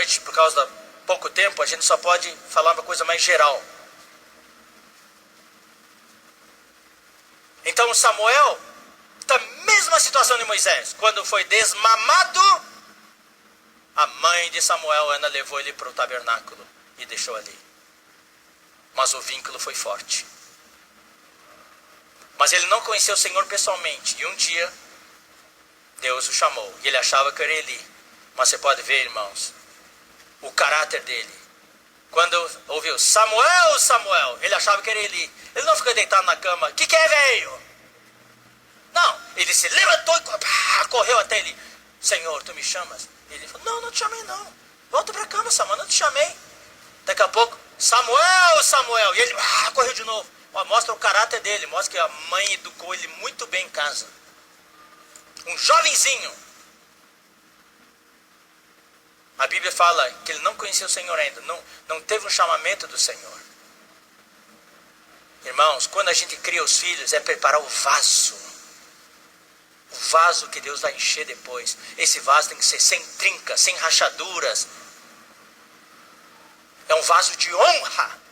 noite, por causa do pouco tempo, a gente só pode falar uma coisa mais geral. Então Samuel, da mesma situação de Moisés, quando foi desmamado, a mãe de Samuel, Ana, levou ele para o tabernáculo e deixou ali. Mas o vínculo foi forte. Mas ele não conheceu o Senhor pessoalmente. E um dia, Deus o chamou. E ele achava que era Eli. Mas você pode ver, irmãos, o caráter dele. Quando ouviu Samuel, Samuel, ele achava que era Eli. Ele não ficou deitado na cama. Que é, velho? Não, ele se levantou e correu até ele. Senhor, tu me chamas? Ele falou, não, não te chamei não. Volta pra cama, Samuel, não te chamei. Daqui a pouco, Samuel, Samuel. E ele correu de novo. Ó, mostra o caráter dele, mostra que a mãe educou ele muito bem em casa. Um jovenzinho. A Bíblia fala que ele não conhecia o Senhor ainda, não teve um chamamento do Senhor. Irmãos, quando a gente cria os filhos, é preparar o vaso. O vaso que Deus vai encher depois. Esse vaso tem que ser sem trincas, sem rachaduras. É um vaso de honra.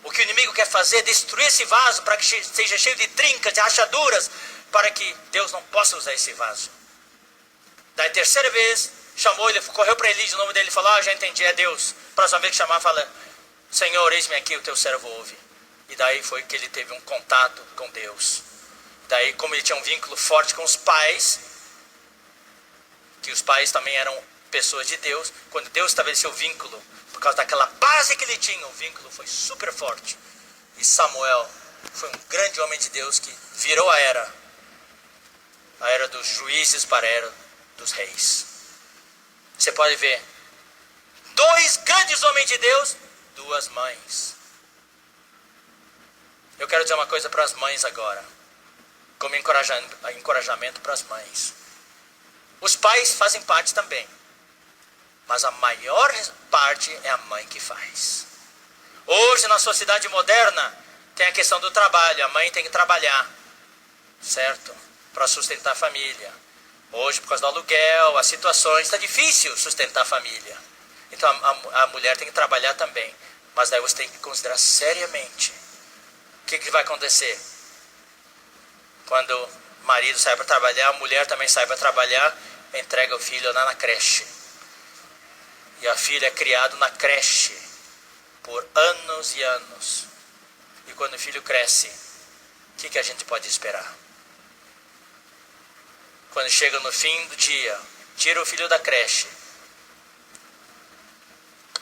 O que o inimigo quer fazer é destruir esse vaso para que seja cheio de trincas, de rachaduras, para que Deus não possa usar esse vaso. Daí, terceira vez, chamou ele, correu para Eli, o nome dele, falou, já entendi, é Deus. Próxima vez que chamar, fala, Senhor, eis-me aqui, o teu servo ouve. E daí foi que ele teve um contato com Deus. Daí, como ele tinha um vínculo forte com os pais, que os pais também eram pessoas de Deus, quando Deus estabeleceu o vínculo, por causa daquela base que ele tinha, o vínculo foi super forte. E Samuel foi um grande homem de Deus que virou a era dos juízes para a era dos reis. Você pode ver, 2 grandes homens de Deus, 2 mães. Eu quero dizer uma coisa para as mães agora, como encorajamento para as mães. Os pais fazem parte também, mas a maior parte é a mãe que faz. Hoje, na sociedade moderna, tem a questão do trabalho. A mãe tem que trabalhar, certo? Para sustentar a família. Hoje, por causa do aluguel, as situações, está difícil sustentar a família. Então, a mulher tem que trabalhar também. Mas daí você tem que considerar seriamente. O que vai acontecer? Quando o marido sai para trabalhar, a mulher também sai para trabalhar, entrega o filho lá na creche. E a filha é criada na creche por anos e anos. E quando o filho cresce, o que a gente pode esperar? Quando chega no fim do dia, tira o filho da creche.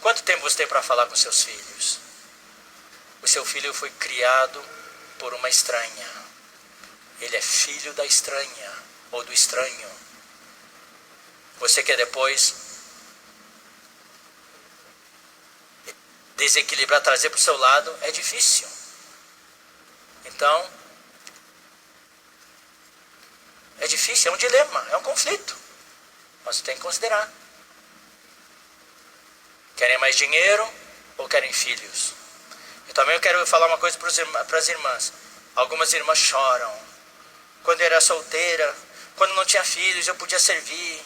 Quanto tempo você tem para falar com seus filhos? O seu filho foi criado por uma estranha. Ele é filho da estranha ou do estranho. Você quer depois desequilibrar, trazer para o seu lado, é difícil. Então, é difícil, é um dilema, é um conflito. Mas você tem que considerar. Querem mais dinheiro ou querem filhos? Eu quero falar uma coisa para as irmãs. Algumas irmãs choram. Quando eu era solteira, quando não tinha filhos, eu podia servir.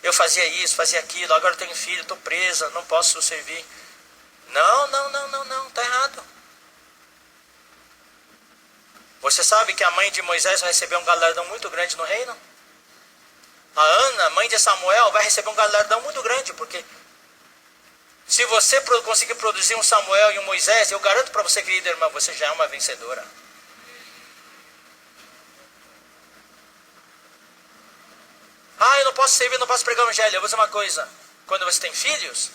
Eu fazia isso, fazia aquilo. Agora eu tenho filho, estou presa, não posso servir. Não, está errado. Você sabe que a mãe de Moisés vai receber um galardão muito grande no reino? A Ana, mãe de Samuel, vai receber um galardão muito grande, porque se você conseguir produzir um Samuel e um Moisés, eu garanto para você, querida irmã, você já é uma vencedora. Eu não posso servir, não posso pregar o evangelho. Eu vou dizer uma coisa, quando você tem filhos,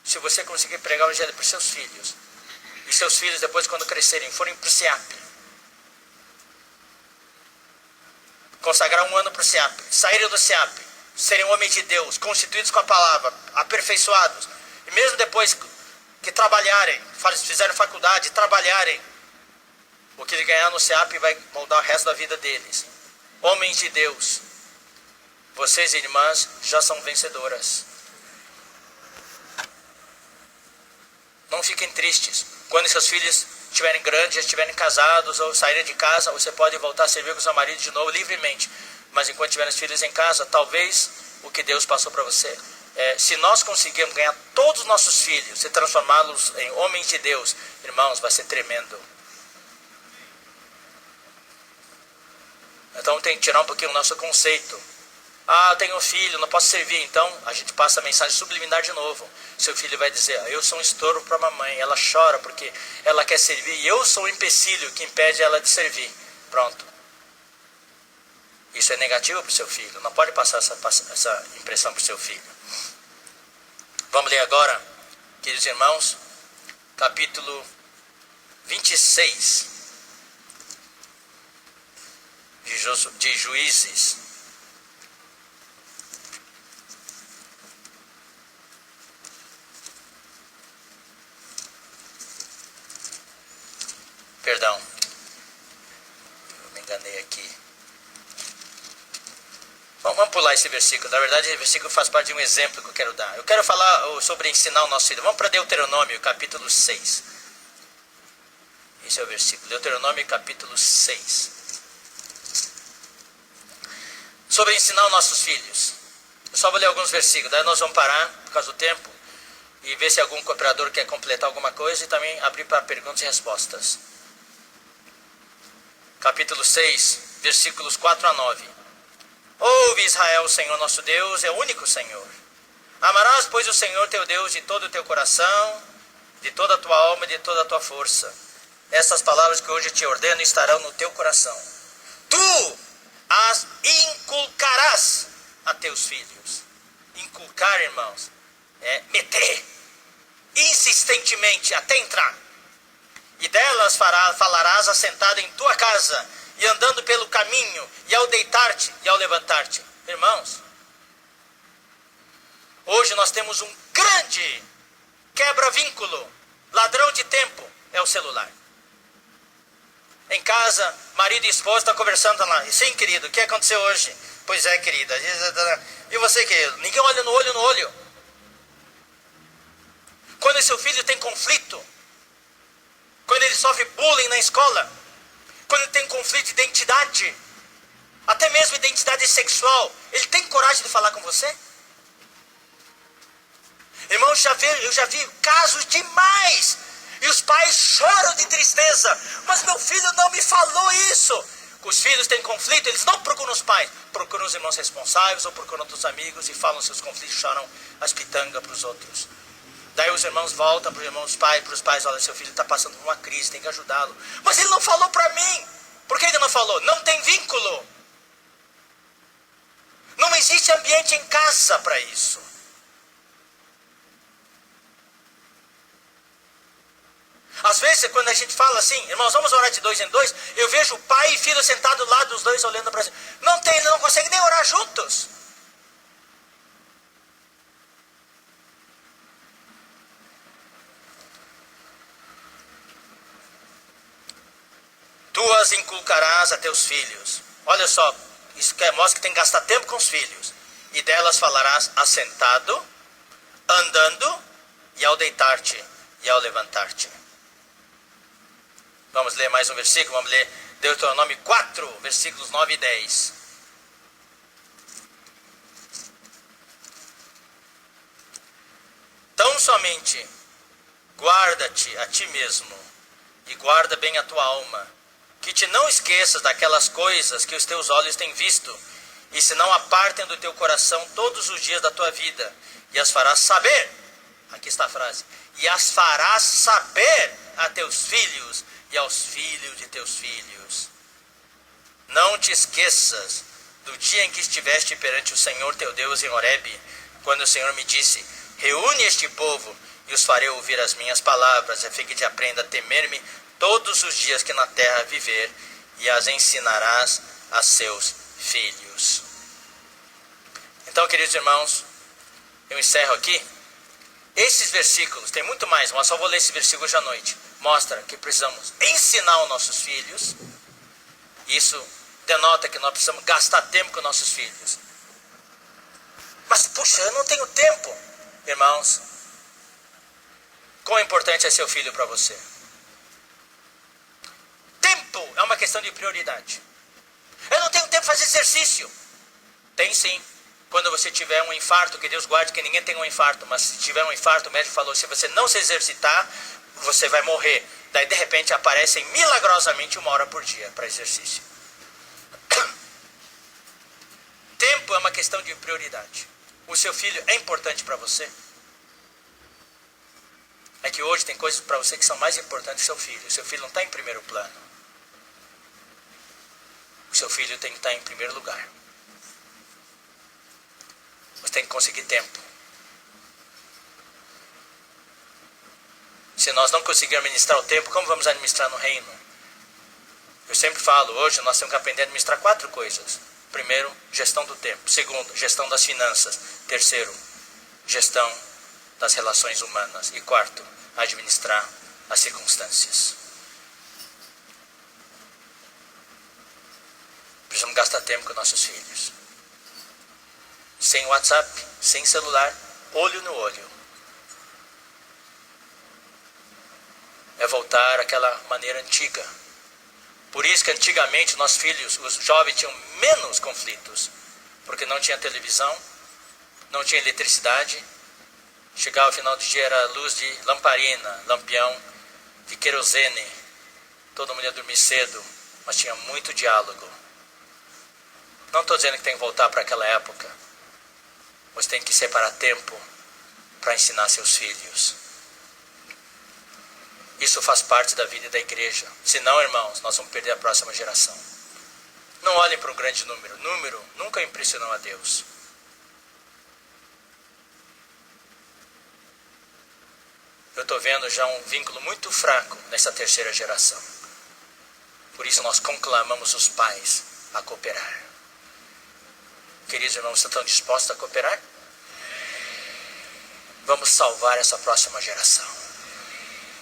se você conseguir pregar o evangelho para os seus filhos, e seus filhos depois quando crescerem, forem para o SEAP, consagrar um ano para o SEAP, saírem do SEAP, serem homens de Deus, constituídos com a palavra, aperfeiçoados, e mesmo depois que trabalharem, fizerem faculdade, trabalharem, o que ele ganhar no SEAP vai moldar o resto da vida deles. Homens de Deus, vocês irmãs já são vencedoras. Não fiquem tristes. Quando seus filhos estiverem grandes, já estiverem casados ou saírem de casa, você pode voltar a servir com seu marido de novo livremente. Mas enquanto tiverem os filhos em casa, talvez o que Deus passou para você se nós conseguirmos ganhar todos os nossos filhos e transformá-los em homens de Deus, irmãos, vai ser tremendo. Então tem que tirar um pouquinho o nosso conceito. Eu tenho um filho, não posso servir. Então a gente passa a mensagem subliminar de novo. Seu filho vai dizer, eu sou um estouro para a mamãe. Ela chora porque ela quer servir e eu sou um empecilho que impede ela de servir. Pronto. Isso é negativo para o seu filho. Não pode passar essa impressão para o seu filho. Vamos ler agora, queridos irmãos, capítulo 26 de Juízes. Perdão, eu me enganei aqui. Bom, vamos pular esse versículo. Na verdade, esse versículo faz parte de um exemplo que eu quero dar. Eu quero falar sobre ensinar o nosso filho. Vamos para Deuteronômio, capítulo 6. Esse é o versículo. Deuteronômio, capítulo 6. Sobre ensinar os nossos filhos. Eu só vou ler alguns versículos. Daí nós vamos parar, por causa do tempo, e ver se algum cooperador quer completar alguma coisa e também abrir para perguntas e respostas. Capítulo 6, versículos 4 a 9. Ouve, Israel, o Senhor nosso Deus é o único Senhor. Amarás, pois, o Senhor teu Deus de todo o teu coração, de toda a tua alma e de toda a tua força. Essas palavras que hoje te ordeno estarão no teu coração. Tu as inculcarás a teus filhos. Inculcar, irmãos, é meter insistentemente até entrar. E delas falarás assentado em tua casa e andando pelo caminho, e ao deitar-te e ao levantar-te. Irmãos, hoje nós temos um grande quebra-vínculo, ladrão de tempo, é o celular. Em casa, marido e esposa estão conversando lá. Sim, querido, o que aconteceu hoje? Pois é, querida. E você, querido? Ninguém olha no olho no olho. Quando seu filho tem conflito, quando ele sofre bullying na escola, quando ele tem conflito de identidade, até mesmo identidade sexual, ele tem coragem de falar com você? Irmão, eu já vi casos demais, e os pais choram de tristeza, mas meu filho não me falou isso. Os filhos têm conflito, eles não procuram os pais, procuram os irmãos responsáveis ou procuram outros amigos e falam seus conflitos, choram as pitangas para os outros. Daí os irmãos voltam para os irmãos pais, para os pais, olha, seu filho está passando por uma crise, tem que ajudá-lo. Mas ele não falou para mim. Por que ele não falou? Não tem vínculo. Não existe ambiente em casa para isso. Às vezes, quando a gente fala assim, irmãos, vamos orar de dois em dois, eu vejo pai e filho sentados lá dos dois olhando para cima. Eles não conseguem nem orar juntos. Tu as inculcarás a teus filhos. Olha só, isso mostra que tem que gastar tempo com os filhos. E delas falarás assentado, andando, e ao deitar-te e ao levantar-te. Vamos ler mais um versículo, vamos ler Deuteronômio 4, versículos 9 e 10. Tão somente guarda-te a ti mesmo, e guarda bem a tua alma, que te não esqueças daquelas coisas que os teus olhos têm visto, e se não apartem do teu coração todos os dias da tua vida, e as farás saber, aqui está a frase, e as farás saber a teus filhos, e aos filhos de teus filhos. Não te esqueças do dia em que estiveste perante o Senhor teu Deus em Horebe, quando o Senhor me disse, reúne este povo, e os farei ouvir as minhas palavras, a fim que te aprenda a temer-me todos os dias que na terra viver, e as ensinarás a seus filhos. Então, queridos irmãos, eu encerro aqui. Esses versículos, tem muito mais, mas só vou ler esse versículo hoje à noite. Mostra que precisamos ensinar os nossos filhos. Isso denota que nós precisamos gastar tempo com nossos filhos. Mas, puxa, eu não tenho tempo. Irmãos, quão importante é seu filho para você? Tempo é uma questão de prioridade. Eu não tenho tempo para fazer exercício. Tem sim. Quando você tiver um infarto, que Deus guarde que ninguém tenha um infarto, mas se tiver um infarto, o médico falou, se você não se exercitar, você vai morrer. Daí de repente aparecem milagrosamente 1 hora por dia para exercício. Tempo é uma questão de prioridade. O seu filho é importante para você? É que hoje tem coisas para você que são mais importantes que seu filho. O seu filho não está em primeiro plano. O seu filho tem que estar em primeiro lugar. Você tem que conseguir tempo. Se nós não conseguirmos administrar o tempo, como vamos administrar no reino? Eu sempre falo, hoje nós temos que aprender a administrar 4 coisas. Primeiro, gestão do tempo. Segundo, gestão das finanças. Terceiro, gestão das relações humanas. E quarto, administrar as circunstâncias. Precisamos gastar tempo com nossos filhos. Sem WhatsApp, sem celular, olho no olho. É voltar àquela maneira antiga. Por isso que antigamente nossos filhos, os jovens, tinham menos conflitos. Porque não tinha televisão, não tinha eletricidade. Chegava ao final do dia, era luz de lamparina, lampião, de querosene. Todo mundo ia dormir cedo, mas tinha muito diálogo. Não estou dizendo que tem que voltar para aquela época. Você tem que separar tempo para ensinar seus filhos. Isso faz parte da vida da igreja. Senão, irmãos, nós vamos perder a próxima geração. Não olhem para um grande número. Número nunca impressionou a Deus. Eu estou vendo já um vínculo muito fraco nessa terceira geração. Por isso nós conclamamos os pais a cooperar. Queridos irmãos, vocês estão dispostos a cooperar? Vamos salvar essa próxima geração.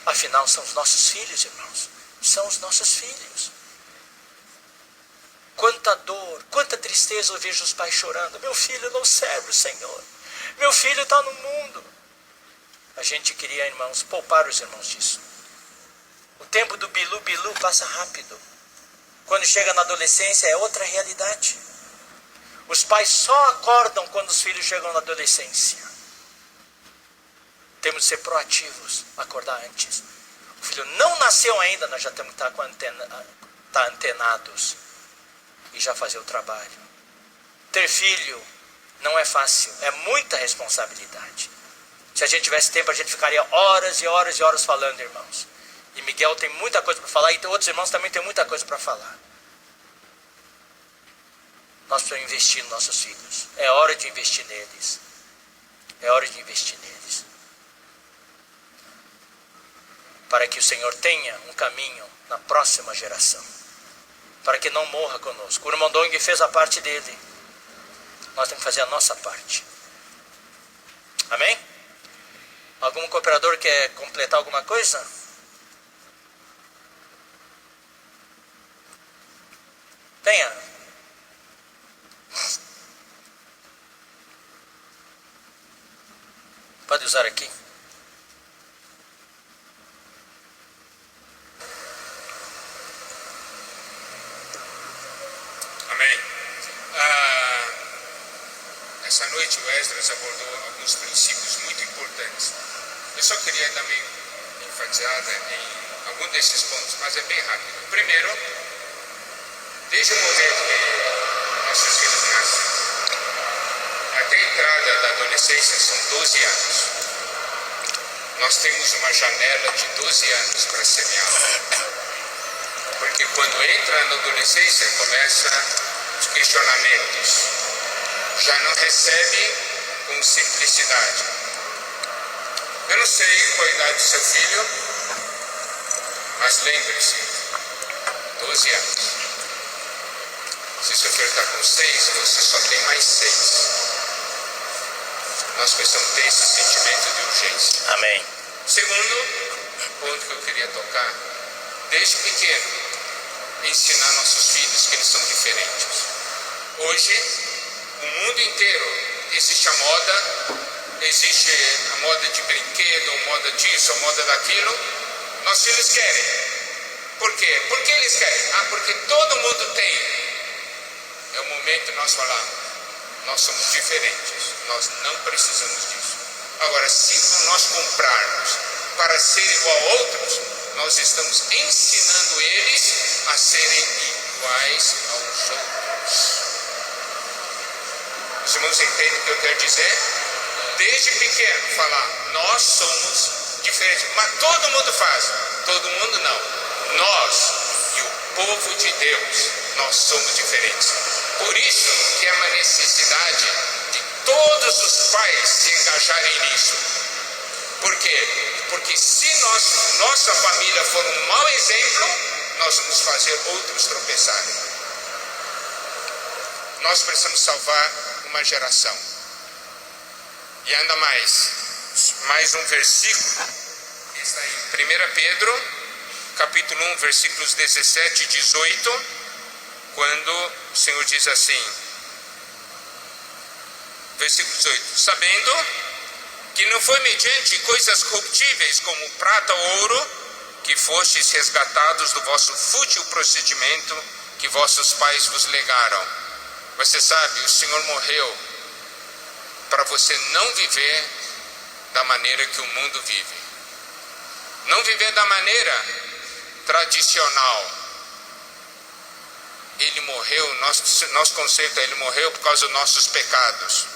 Afinal, são os nossos filhos, irmãos. São os nossos filhos. Quanta dor, quanta tristeza eu vejo os pais chorando. Meu filho não serve o Senhor. Meu filho está no mundo. A gente queria, irmãos, poupar os irmãos disso. O tempo do bilu-bilu passa rápido. Quando chega na adolescência é outra realidade. Os pais só acordam quando os filhos chegam na adolescência. Temos de ser proativos, acordar antes. O filho não nasceu ainda, nós já temos que estar antenados e já fazer o trabalho. Ter filho não é fácil, é muita responsabilidade. Se a gente tivesse tempo, a gente ficaria horas e horas e horas falando, irmãos. E Miguel tem muita coisa para falar, e outros irmãos também têm muita coisa para falar. Nós precisamos investir nos nossos filhos. É hora de investir neles. É hora de investir neles. Para que o Senhor tenha um caminho na próxima geração. Para que não morra conosco. O irmão Dong fez a parte dele. Nós temos que fazer a nossa parte. Amém? Algum cooperador quer completar alguma coisa? Tenha. Pode usar aqui. Amém. Essa noite o Esdras abordou alguns princípios muito importantes. Eu só queria dar uma enfatizada em algum desses pontos, mas é bem rápido. Primeiro, desde o momento que nossos filhos nascem até a entrada da adolescência são 12 anos. Nós temos uma janela de 12 anos para semeá-la. Porque quando entra na adolescência começa os questionamentos. Já não recebe com simplicidade. Eu não sei qual a idade do seu filho, mas lembre-se, 12 anos. Se seu filho está com 6, você só tem mais 6. Nós precisamos ter esse sentimento de urgência. Amém. Segundo ponto que eu queria tocar, desde pequeno, ensinar nossos filhos que eles são diferentes. Hoje, o mundo inteiro existe a moda de brinquedo, a moda disso, a moda daquilo. Nossos filhos querem. Por quê? Por que eles querem? Porque todo mundo tem. É o momento de nós falarmos. Nós somos diferentes, nós não precisamos disso. Agora, se nós comprarmos para ser igual a outros, nós estamos ensinando eles a serem iguais aos outros. Os irmãos entendem o que eu quero dizer? Desde pequeno, falar, nós somos diferentes. Mas todo mundo faz. Todo mundo não. Nós e o povo de Deus, nós somos diferentes. Por isso que é uma necessidade de todos os pais se engajarem nisso. Por quê? Porque se nossa família for um mau exemplo, nós vamos fazer outros tropeçarem. Nós precisamos salvar uma geração. E ainda mais um versículo, que está em 1 Pedro, capítulo 1, versículos 17 e 18, quando o Senhor diz assim, versículo 18, sabendo que não foi mediante coisas corruptíveis como prata ou ouro, que fostes resgatados do vosso fútil procedimento que vossos pais vos legaram. Você sabe, o Senhor morreu para você não viver da maneira que o mundo vive. Não viver da maneira tradicional. Ele morreu, nosso conceito é, ele morreu por causa dos nossos pecados.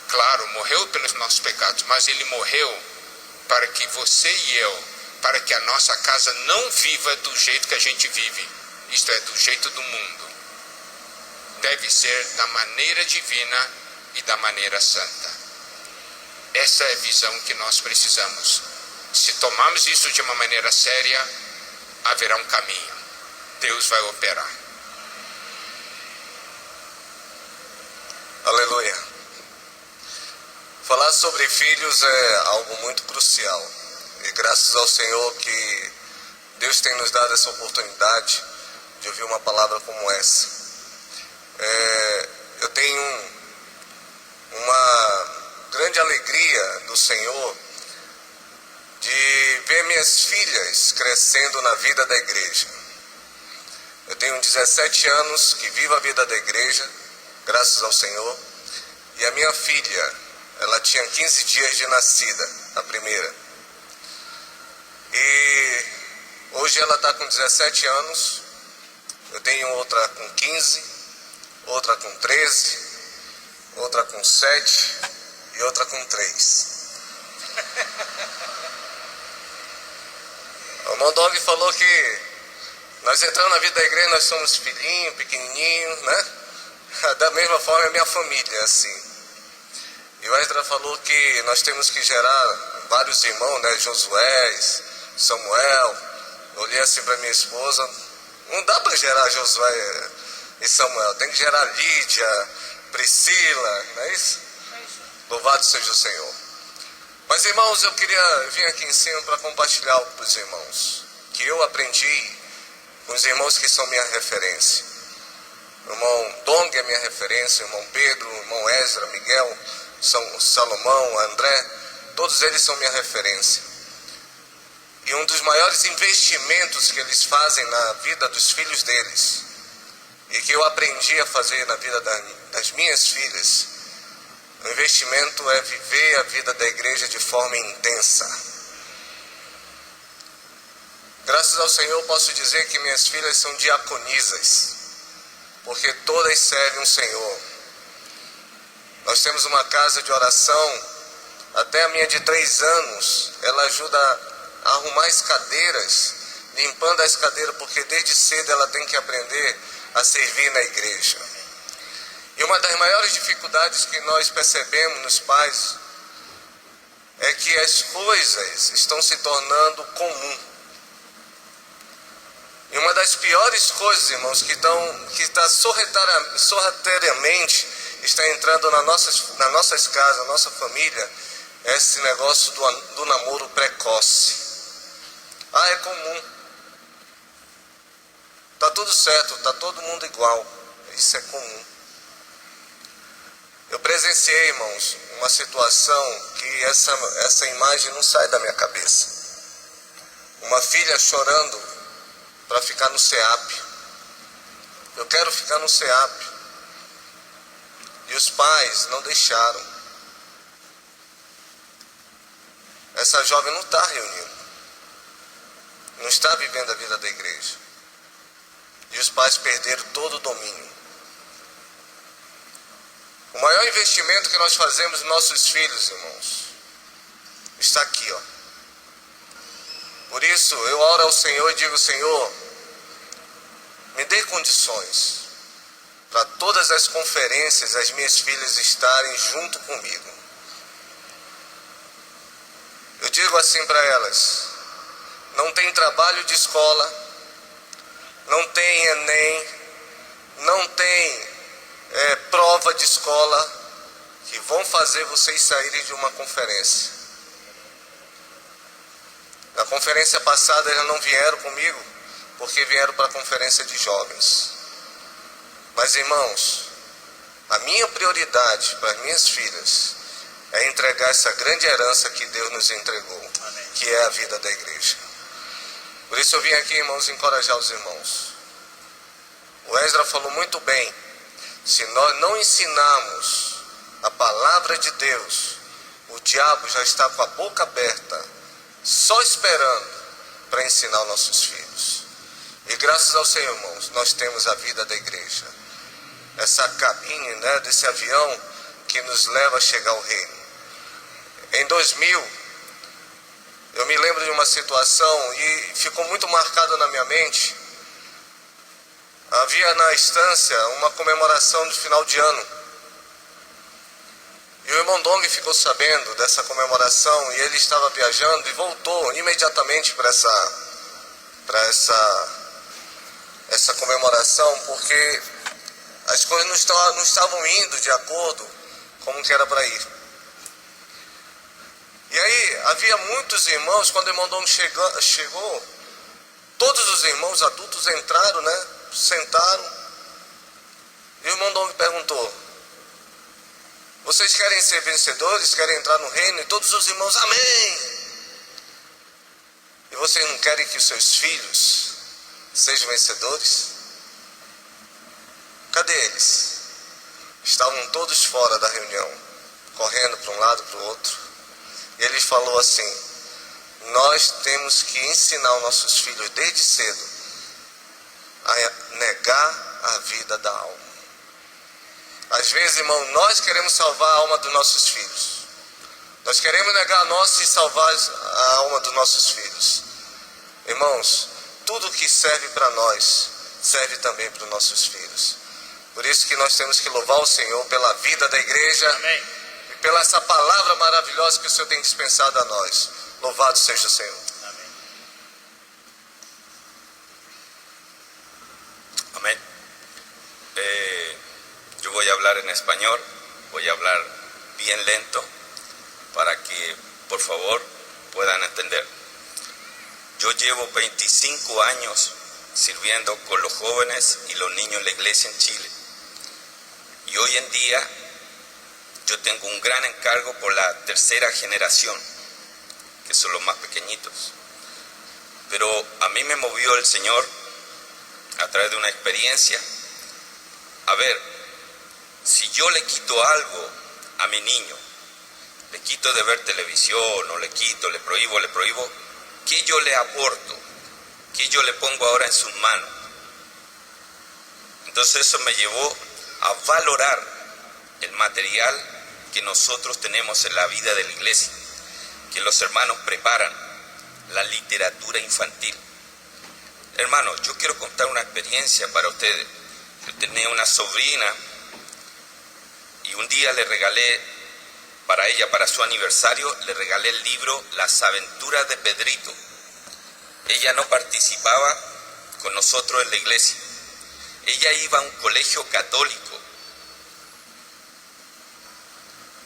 Claro, morreu pelos nossos pecados, mas ele morreu para que você e eu, para que a nossa casa não viva do jeito que a gente vive. Isto é, do jeito do mundo. Deve ser da maneira divina e da maneira santa. Essa é a visão que nós precisamos. Se tomarmos isso de uma maneira séria, haverá um caminho. Deus vai operar. Aleluia. Falar sobre filhos é algo muito crucial. E graças ao Senhor que Deus tem nos dado essa oportunidade de ouvir uma palavra como essa. Eu tenho uma grande alegria do Senhor de ver minhas filhas crescendo na vida da igreja. Eu tenho 17 anos que vivo a vida da igreja, graças ao Senhor, e a minha filha, ela tinha 15 dias de nascida, a primeira. E hoje ela está com 17 anos, eu tenho outra com 15, outra com 13, outra com 7 e outra com 3. O irmão Dog falou que nós entramos na vida da igreja, nós somos filhinhos, pequenininhos, né? Da mesma forma a minha família é assim. E o Esdra falou que nós temos que gerar vários irmãos, né? Josué, Samuel. Eu olhei assim para minha esposa, não dá para gerar Josué e Samuel, tem que gerar Lídia, Priscila, não é isso? Louvado seja o Senhor. Mas irmãos, eu queria vir aqui em cima para compartilhar algo para os irmãos, que eu aprendi com os irmãos que são minha referência. O irmão Dong é minha referência, o irmão Pedro, o irmão Ezra, Miguel, São Salomão, André, todos eles são minha referência. E um dos maiores investimentos que eles fazem na vida dos filhos deles, e que eu aprendi a fazer na vida das minhas filhas, o investimento é viver a vida da igreja de forma intensa. Graças ao Senhor posso dizer que minhas filhas são diaconisas, porque todas servem o Senhor. Nós temos uma casa de oração, até a minha de 3 anos, ela ajuda a arrumar as cadeiras, limpando as cadeiras, porque desde cedo ela tem que aprender a servir na igreja. E uma das maiores dificuldades que nós percebemos nos pais é que as coisas estão se tornando comum. E uma das piores coisas, irmãos, que está sorrateiramente está entrando nas nossas casas, na nossa família, é esse negócio do namoro precoce. Ah, é comum. Está tudo certo, está todo mundo igual. Isso é comum. Eu presenciei, irmãos, uma situação que essa imagem não sai da minha cabeça. Uma filha chorando para ficar no CEAP. Eu quero ficar no CEAP. os pais não deixaram. Essa jovem não está reunindo, não está vivendo a vida da igreja. E os pais perderam todo o domínio. O maior investimento que nós fazemos nos nossos filhos, irmãos, está aqui, ó. Por isso, eu oro ao Senhor e digo: Senhor, me dê condições para todas as conferências as minhas filhas estarem junto comigo. Eu digo assim para elas: não tem trabalho de escola, não tem Enem, não tem prova de escola que vão fazer vocês saírem de uma conferência. Na conferência passada eles não vieram comigo, porque vieram para a conferência de jovens. Mas, irmãos, a minha prioridade para as minhas filhas é entregar essa grande herança que Deus nos entregou, que é a vida da igreja. Por isso eu vim aqui, irmãos, encorajar os irmãos. O Esdra falou muito bem: se nós não ensinarmos a palavra de Deus, o diabo já está com a boca aberta, só esperando para ensinar os nossos filhos. E graças ao Senhor, irmãos, nós temos a vida da igreja, essa cabine, né, desse avião que nos leva a chegar ao reino. Em 2000, eu me lembro de uma situação e ficou muito marcada na minha mente. Havia na estância uma comemoração de final de ano. E o irmão Dong ficou sabendo dessa comemoração e ele estava viajando e voltou imediatamente para essa comemoração, porque as coisas não estavam indo de acordo como que era para ir. E aí havia muitos irmãos. Quando o irmão Dong chegou, todos os irmãos adultos entraram, né? Sentaram. E o irmão Dong perguntou: vocês querem ser vencedores? Querem entrar no reino? E todos os irmãos: amém! E vocês não querem que os seus filhos sejam vencedores? Cadê eles? Estavam todos fora da reunião, correndo para um lado para o outro. E ele falou assim: nós temos que ensinar os nossos filhos desde cedo a negar a vida da alma. Às vezes, irmão, nós queremos salvar a alma dos nossos filhos. Nós queremos negar a nossa e salvar a alma dos nossos filhos. Irmãos, tudo que serve para nós, serve também para os nossos filhos. Por isso que nós temos que louvar o Senhor pela vida da igreja. Amém. E pela essa palavra maravilhosa que o Senhor tem dispensado a nós. Louvado seja o Senhor. Amém. Amén. Yo voy a hablar en español, voy a hablar bien lento para que por favor puedan entender. Yo llevo 25 años sirviendo con los jóvenes y los niños en la iglesia en Chile. Y hoy en día yo tengo un gran encargo por la tercera generación, que son los más pequeñitos. Pero a mí me movió el Señor a través de una experiencia. A ver, si yo le quito algo a mi niño, le quito de ver televisión, o le quito, le prohíbo, ¿qué yo le aporto? ¿Qué yo le pongo ahora en sus manos? Entonces eso me llevó a valorar el material que nosotros tenemos en la vida de la iglesia, que los hermanos preparan, la literatura infantil. Hermanos, yo quiero contar una experiencia para ustedes. Yo tenía una sobrina y un día le regalé para ella, para su aniversario, le regalé el libro Las aventuras de Pedrito. Ella no participaba con nosotros en la iglesia. Ella iba a un colegio católico.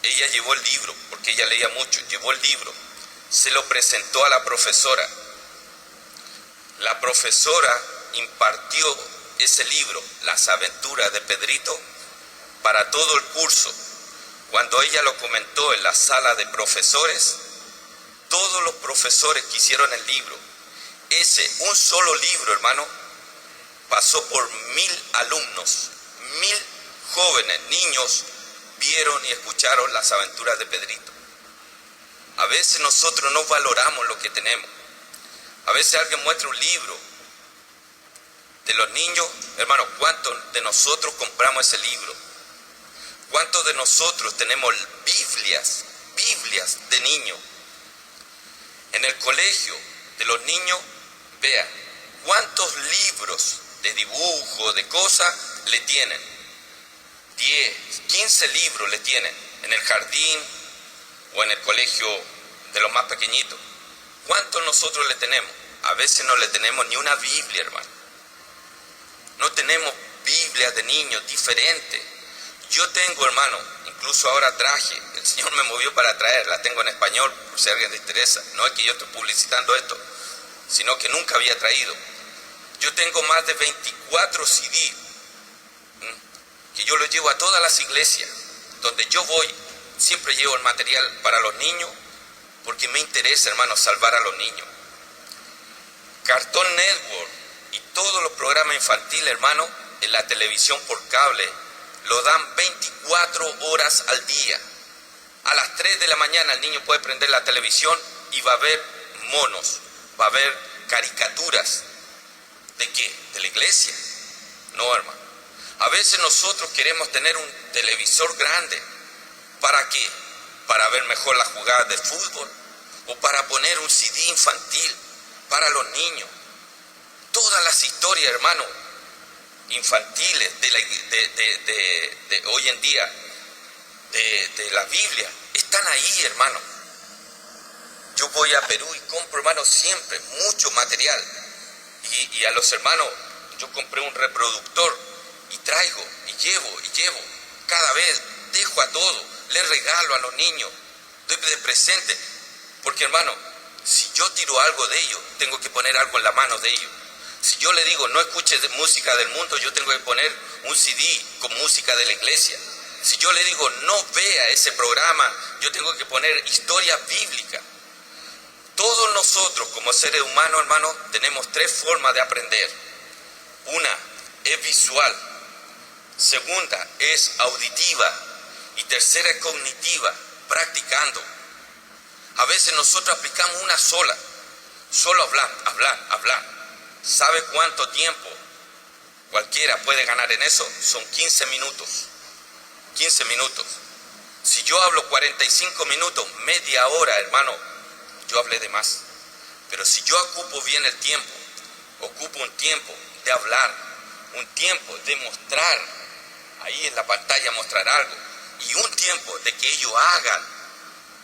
Ella llevó el libro, porque ella leía mucho, llevó el libro, se lo presentó a la profesora. La profesora impartió ese libro, Las aventuras de Pedrito, para todo el curso. Cuando ella lo comentó en la sala de profesores, todos los profesores que hicieron el libro, un solo libro, hermano, pasó por 1000 alumnos, 1000 jóvenes, niños, vieron y escucharon las aventuras de Pedrito. A veces nosotros no valoramos lo que tenemos. A veces alguien muestra un libro de los niños. Hermano, ¿cuántos de nosotros compramos ese libro? ¿Cuántos de nosotros tenemos Biblias de niños? En el colegio de los niños, vean, ¿cuántos libros de dibujo, de cosas le tienen? 10, 15 libros le tienen en el jardín o en el colegio de los más pequeñitos. ¿Cuántos nosotros le tenemos? A veces no le tenemos ni una Biblia, hermano. No tenemos Biblia de niños diferentes. Yo tengo, hermano, incluso ahora traje, el Señor me movió para traer, la tengo en español, por si a alguien le interesa. No es que yo estoy publicitando esto, sino que nunca había traído. Yo tengo más de 24 CD, que yo los llevo a todas las iglesias. Donde yo voy, siempre llevo el material para los niños, porque me interesa, hermano, salvar a los niños. Cartoon Network y todos los programas infantiles, hermano, en la televisión por cable, lo dan 24 horas al día. A las 3 de la mañana el niño puede prender la televisión y va a ver monos, va a ver caricaturas. ¿De qué? ¿De la iglesia? No, hermano. A veces nosotros queremos tener un televisor grande. ¿Para qué? Para ver mejor las jugadas de fútbol o para poner un CD infantil para los niños. Todas las historias, hermano, infantiles de hoy en día, de la Biblia, están ahí, hermano. Yo voy a Perú y compro, hermano, siempre mucho material. Y a los hermanos, yo compré un reproductor y traigo, y llevo. Cada vez dejo a todo, les regalo a los niños, doy de presente. Porque, hermano, si yo tiro algo de ellos, tengo que poner algo en la mano de ellos. Si yo le digo, no escuches música del mundo, yo tengo que poner un CD con música de la iglesia. Si yo le digo, no vea ese programa, yo tengo que poner historia bíblica. Todos nosotros, como seres humanos, hermano, tenemos 3 formas de aprender. Una es visual, segunda es auditiva y tercera es cognitiva, practicando. A veces nosotros aplicamos una sola, solo hablar. ¿Sabe cuánto tiempo cualquiera puede ganar en eso? Son 15 minutos. 15 minutos. Si yo hablo 45 minutos, media hora, hermano, yo hablé de más. Pero si yo ocupo bien el tiempo, ocupo un tiempo de hablar, un tiempo de mostrar, ahí en la pantalla mostrar algo, y un tiempo de que ellos hagan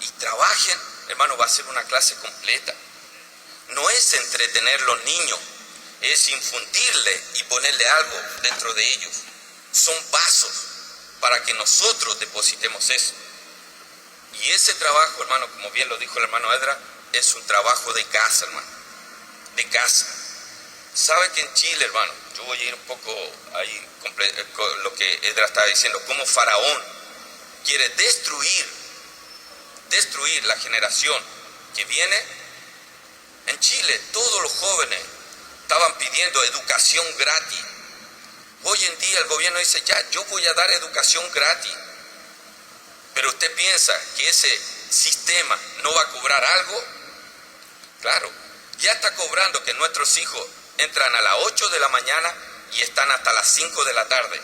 y trabajen, hermano, va a ser una clase completa. No es entretener los niños, es infundirle y ponerle algo dentro de ellos. Son vasos para que nosotros depositemos eso. Y ese trabajo, hermano, como bien lo dijo el hermano Edra, es un trabajo de casa, hermano, de casa. ¿Sabe que en Chile, hermano, yo voy a ir un poco ahí con lo que Edra estaba diciendo, como Faraón quiere destruir la generación que viene? En Chile todos los jóvenes estaban pidiendo educación gratis. Hoy en día el gobierno dice, ya, yo voy a dar educación gratis. Pero usted piensa que ese sistema no va a cobrar algo. Claro, ya está cobrando que nuestros hijos entran a las 8 de la mañana y están hasta las 5 de la tarde.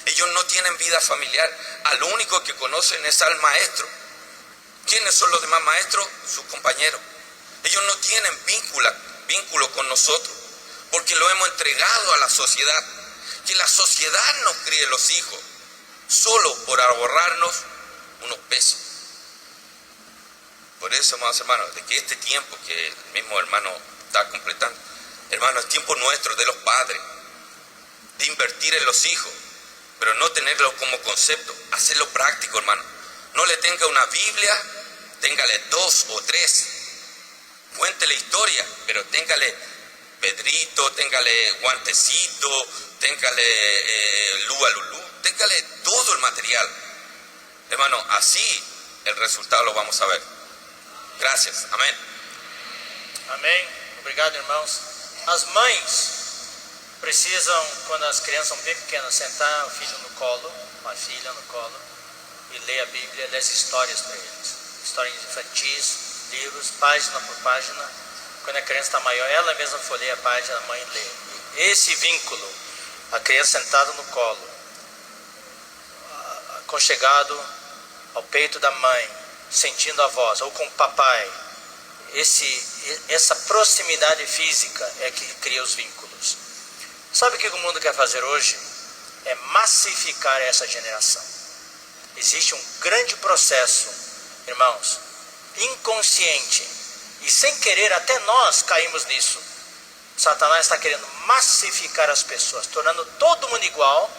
Ellos no tienen vida familiar. Al único que conocen es al maestro. ¿Quiénes son los demás maestros? Sus compañeros. Ellos no tienen vínculo con nosotros, porque lo hemos entregado a la sociedad. Que la sociedad nos críe los hijos, solo por ahorrarnos unos pesos. Por eso, amados hermanos, de que este tiempo que el mismo hermano está completando, hermano, es tiempo nuestro, de los padres, de invertir en los hijos, pero no tenerlo como concepto, hacerlo práctico, hermano. No le tenga una Biblia, téngale 2 o 3. Cuéntele historia, pero téngale Pedrito, téngale Guantecito, téngale Lua Lulú, téngale todo el material. Hermano, así el resultado lo vamos a ver. Gracias, amém. Amém. Obrigado, irmãos. As mães precisam, quando as crianças são bem pequenas, sentar o filho no colo, uma filha no colo, e lê a Bíblia, lê as histórias para eles. Histórias infantis, livros, página por página. Quando a criança está maior, ela mesma folheia a página, a mãe lê. E esse vínculo, a criança sentada no colo, aconchegado ao peito da mãe, sentindo a voz, ou com o papai, essa proximidade física é que cria os vínculos. Sabe o que o mundo quer fazer hoje? É massificar essa geração. Existe um grande processo, irmãos, inconsciente, e sem querer até nós caímos nisso. Satanás está querendo massificar as pessoas, tornando todo mundo igual.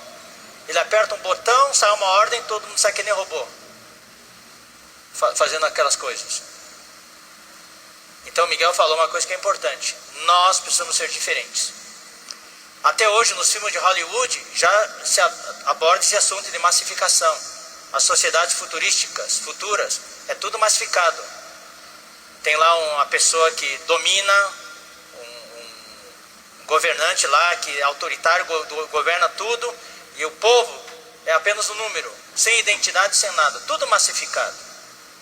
Ele aperta um botão, sai uma ordem, todo mundo sai que nem robô, fazendo aquelas coisas. Então Miguel falou uma coisa que é importante: nós precisamos ser diferentes. Até hoje nos filmes de Hollywood já se aborda esse assunto de massificação. As sociedades futuras, é tudo massificado. Tem lá uma pessoa que domina, um governante lá que é autoritário, governa tudo, e o povo é apenas um número, sem identidade, sem nada, tudo massificado.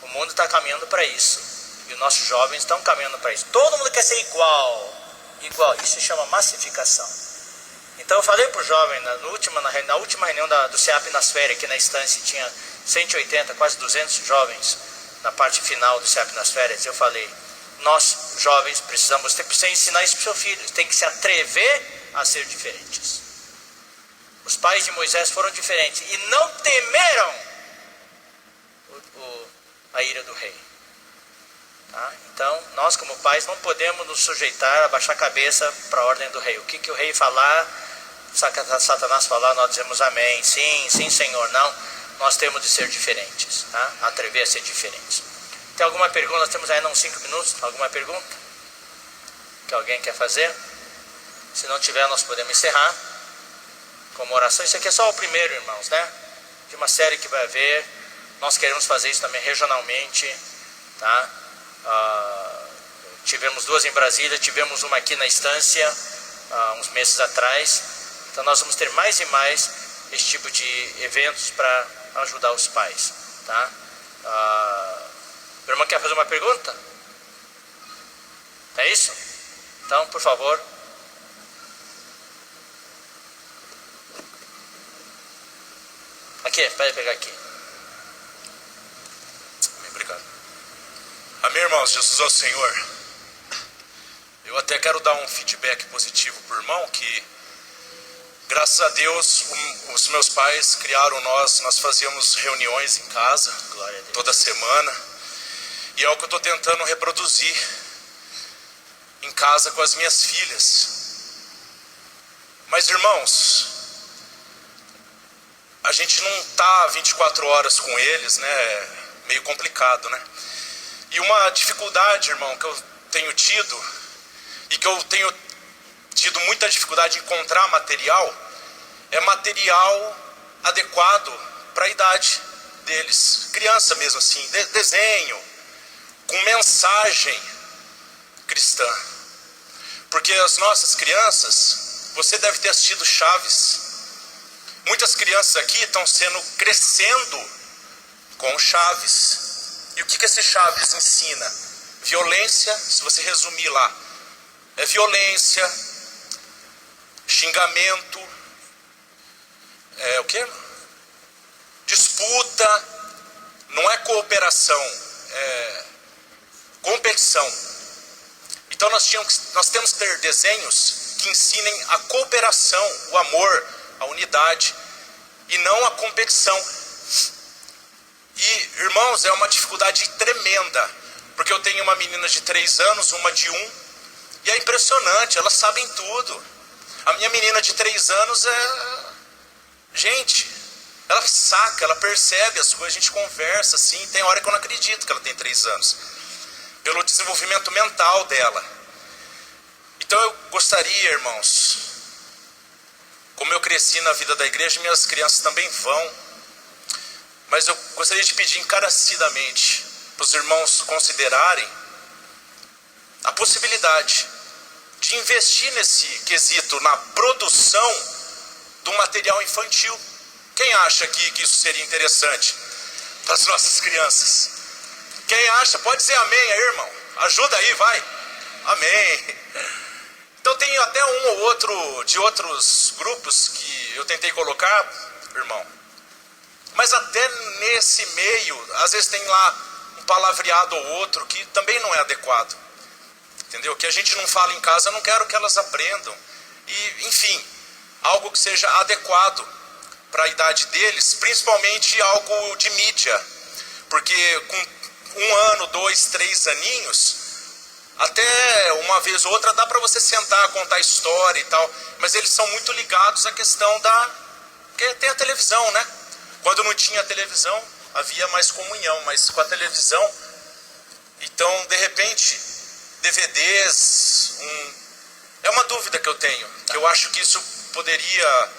O mundo está caminhando para isso, e os nossos jovens estão caminhando para isso. Todo mundo quer ser igual, isso se chama massificação. Então eu falei para o jovem, na última reunião do CEAP nas férias, aqui na estância tinha 180, quase 200 jovens na parte final do CEAP nas férias. Eu falei: nós jovens precisamos ensinar isso para o seu filho, tem que se atrever a ser diferentes. Os pais de Moisés foram diferentes e não temeram a ira do rei. Tá? Então nós como pais não podemos nos sujeitar, abaixar a cabeça para a ordem do rei. O que o rei falar, Satanás falar, nós dizemos amém, sim Senhor. Não, nós temos de ser diferentes, tá? Atrever a ser diferentes. Tem alguma pergunta? Nós temos ainda uns 5 minutos. Alguma pergunta que alguém quer fazer? Se não tiver, nós podemos encerrar com uma oração. Isso aqui é só o primeiro, irmãos, né? De uma série que vai haver. Nós queremos fazer isso também regionalmente, tá? Tivemos 2 em Brasília, tivemos uma aqui na estância uns meses atrás. Então nós vamos ter mais e mais esse tipo de eventos para ajudar os pais, tá? O irmão quer fazer uma pergunta? É isso? Então, por favor. Aqui, pode pegar aqui. Obrigado. Amém, irmãos, Jesus é o Senhor. Eu até quero dar um feedback positivo para o irmão, que graças a Deus os meus pais criaram nós fazíamos reuniões em casa, toda semana, e é o que eu estou tentando reproduzir em casa com as minhas filhas. Mas irmãos, a gente não está 24 horas com eles, né? É meio complicado, né? E uma dificuldade, irmão, que eu tenho tido, e que eu tenho tido muita dificuldade em encontrar material, é material adequado para a idade deles. Criança mesmo assim, desenho, com mensagem cristã. Porque as nossas crianças, você deve ter assistido Chaves. Muitas crianças aqui estão crescendo com Chaves. E o que esse Chaves ensina? Violência, se você resumir lá, é violência, xingamento, o quê? Disputa, não é cooperação, é competição. Então nós temos que ter desenhos que ensinem a cooperação, o amor, a unidade, e não a competição. E, irmãos, é uma dificuldade tremenda, porque eu tenho uma menina de 3 anos, uma de 1, e é impressionante, elas sabem tudo. A minha menina de 3 anos gente, ela saca, ela percebe as coisas, a gente conversa assim, tem hora que eu não acredito que ela tem 3 anos, pelo desenvolvimento mental dela. Então eu gostaria, irmãos, como eu cresci na vida da igreja, minhas crianças também vão, mas eu gostaria de pedir encarecidamente para os irmãos considerarem a possibilidade de investir nesse quesito, na produção do material infantil. Quem acha que isso seria interessante? para as nossas crianças. Quem acha, pode dizer amém aí, irmão. Ajuda aí, vai. Amém. Então tem até um ou outro de outros grupos que eu tentei colocar, irmão. Mas até nesse meio, às vezes tem lá um palavreado ou outro que também não é adequado. Entendeu? Que a gente não fala em casa, eu não quero que elas aprendam. E, enfim, algo que seja adequado para a idade deles, principalmente algo de mídia. Porque com 1 ano, 2, 3 aninhos, até uma vez ou outra dá para você sentar, contar história e tal. Mas eles são muito ligados à questão da... Porque tem a televisão, né? Quando não tinha televisão, havia mais comunhão. Mas com a televisão, então, de repente, DVDs... É uma dúvida que eu tenho. Que eu acho que isso poderia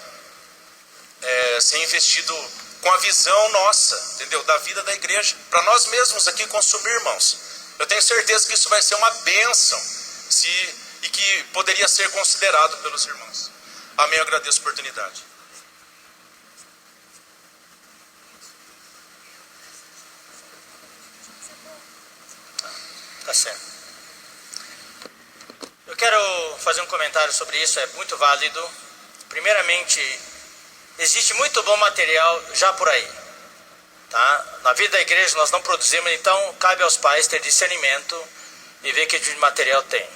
ser investido com a visão nossa, entendeu? Da vida da igreja. Para nós mesmos aqui consumir, irmãos. Eu tenho certeza que isso vai ser uma bênção e que poderia ser considerado pelos irmãos. Amém, eu agradeço a oportunidade. Tá certo. Eu quero fazer um comentário sobre isso, é muito válido. Primeiramente, existe muito bom material já por aí. Tá? Na vida da igreja nós não produzimos, então cabe aos pais ter discernimento e ver que tipo de material tem.